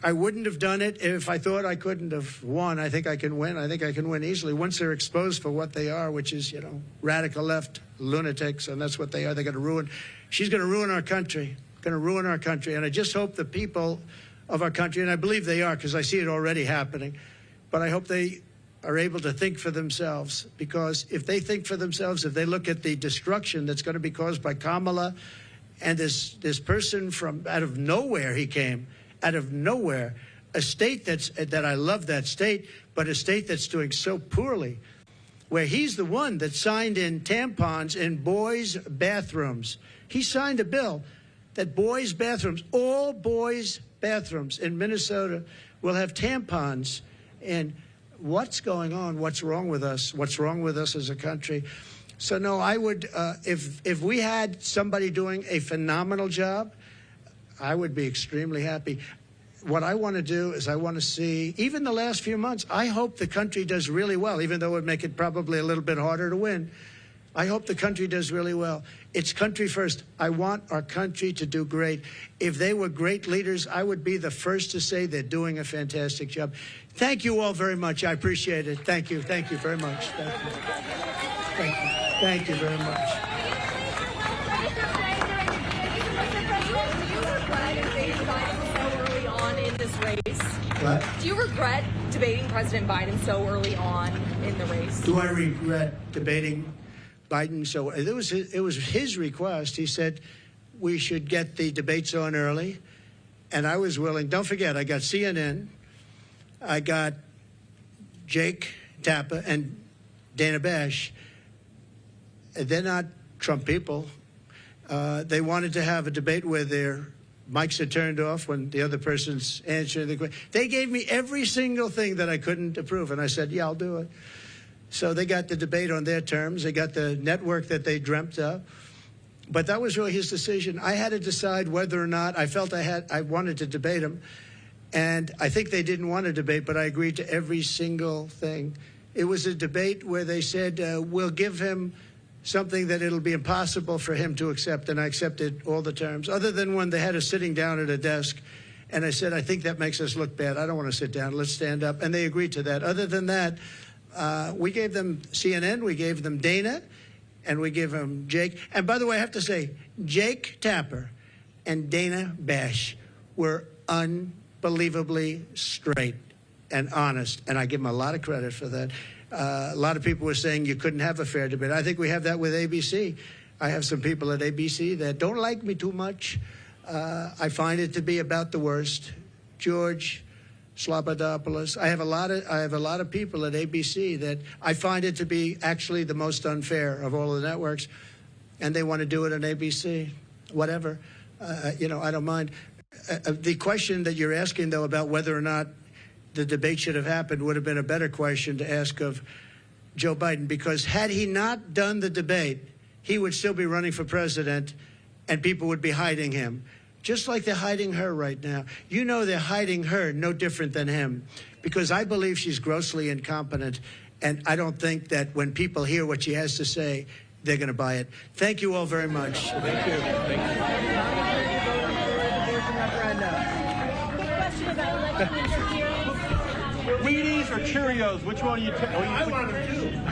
I wouldn't have done it if I thought I couldn't have won. I think I can win. I think I can win easily once they're exposed for what they are, which is, radical left lunatics, and that's what they are. They're going to ruin. She's going to ruin our country. Going to ruin our country. And I just hope the people of our country, and I believe they are because I see it already happening, but I hope they are able to think for themselves, because if they think for themselves, if they look at the destruction that's going to be caused by Kamala and this person from out of nowhere, he came out of nowhere, a state that I love that state, but a state that's doing so poorly, where he's the one that signed in tampons in boys' bathrooms. He signed a bill that boys' bathrooms, all boys' bathrooms in Minnesota will have tampons. And what's going on? What's wrong with us? What's wrong with us as a country? So no, I would, if we had somebody doing a phenomenal job, I would be extremely happy. What I want to do is I want to see, even the last few months, I hope the country does really well, even though it would make it probably a little bit harder to win. I hope the country does really well. It's country first. I want our country to do great. If they were great leaders, I would be the first to say they're doing a fantastic job. Thank you all very much. I appreciate it. Thank you. Thank you very much. Thank you. Thank you. Thank you very much. What? Do you regret debating President Biden so early on in the race? Do I regret debating Biden? So it was his request. He said we should get the debates on early, and I was willing. Don't forget, I got CNN, I got Jake Tapper and Dana Bash. They're not Trump people. They wanted to have a debate where their mics are turned off when the other person's answering the question. They gave me every single thing that I couldn't approve, and I said, yeah, I'll do it. So they got the debate on their terms. They got the network that they dreamt of. But that was really his decision. I had to decide whether or not I felt I wanted to debate him. And I think they didn't want to debate, but I agreed to every single thing. It was a debate where they said, we'll give him something that it'll be impossible for him to accept, and I accepted all the terms, other than when they had us sitting down at a desk, and I said, I think that makes us look bad. I don't want to sit down. Let's stand up. And they agreed to that. Other than that, we gave them CNN, we gave them Dana, and we gave them Jake. And by the way, I have to say, Jake Tapper and Dana Bash were unbelievably straight and honest, and I give them a lot of credit for that. A lot of people were saying you couldn't have a fair debate. I think we have that with ABC. I have some people at ABC that don't like me too much. I find it to be about the worst. George Slobodanopoulos. I have a lot of people at ABC that I find it to be actually the most unfair of all the networks, and they want to do it on ABC. Whatever, I don't mind. The question that you're asking, though, about whether or not the debate should have happened would have been a better question to ask of Joe Biden, because had he not done the debate, he would still be running for president and people would be hiding him, just like they're hiding her right now. They're hiding her no different than him, because I believe she's grossly incompetent, and I don't think that when people hear what she has to say, they're going to buy it. Thank you all very much. Thank you. Wheaties or Cheerios? Which one are you taking?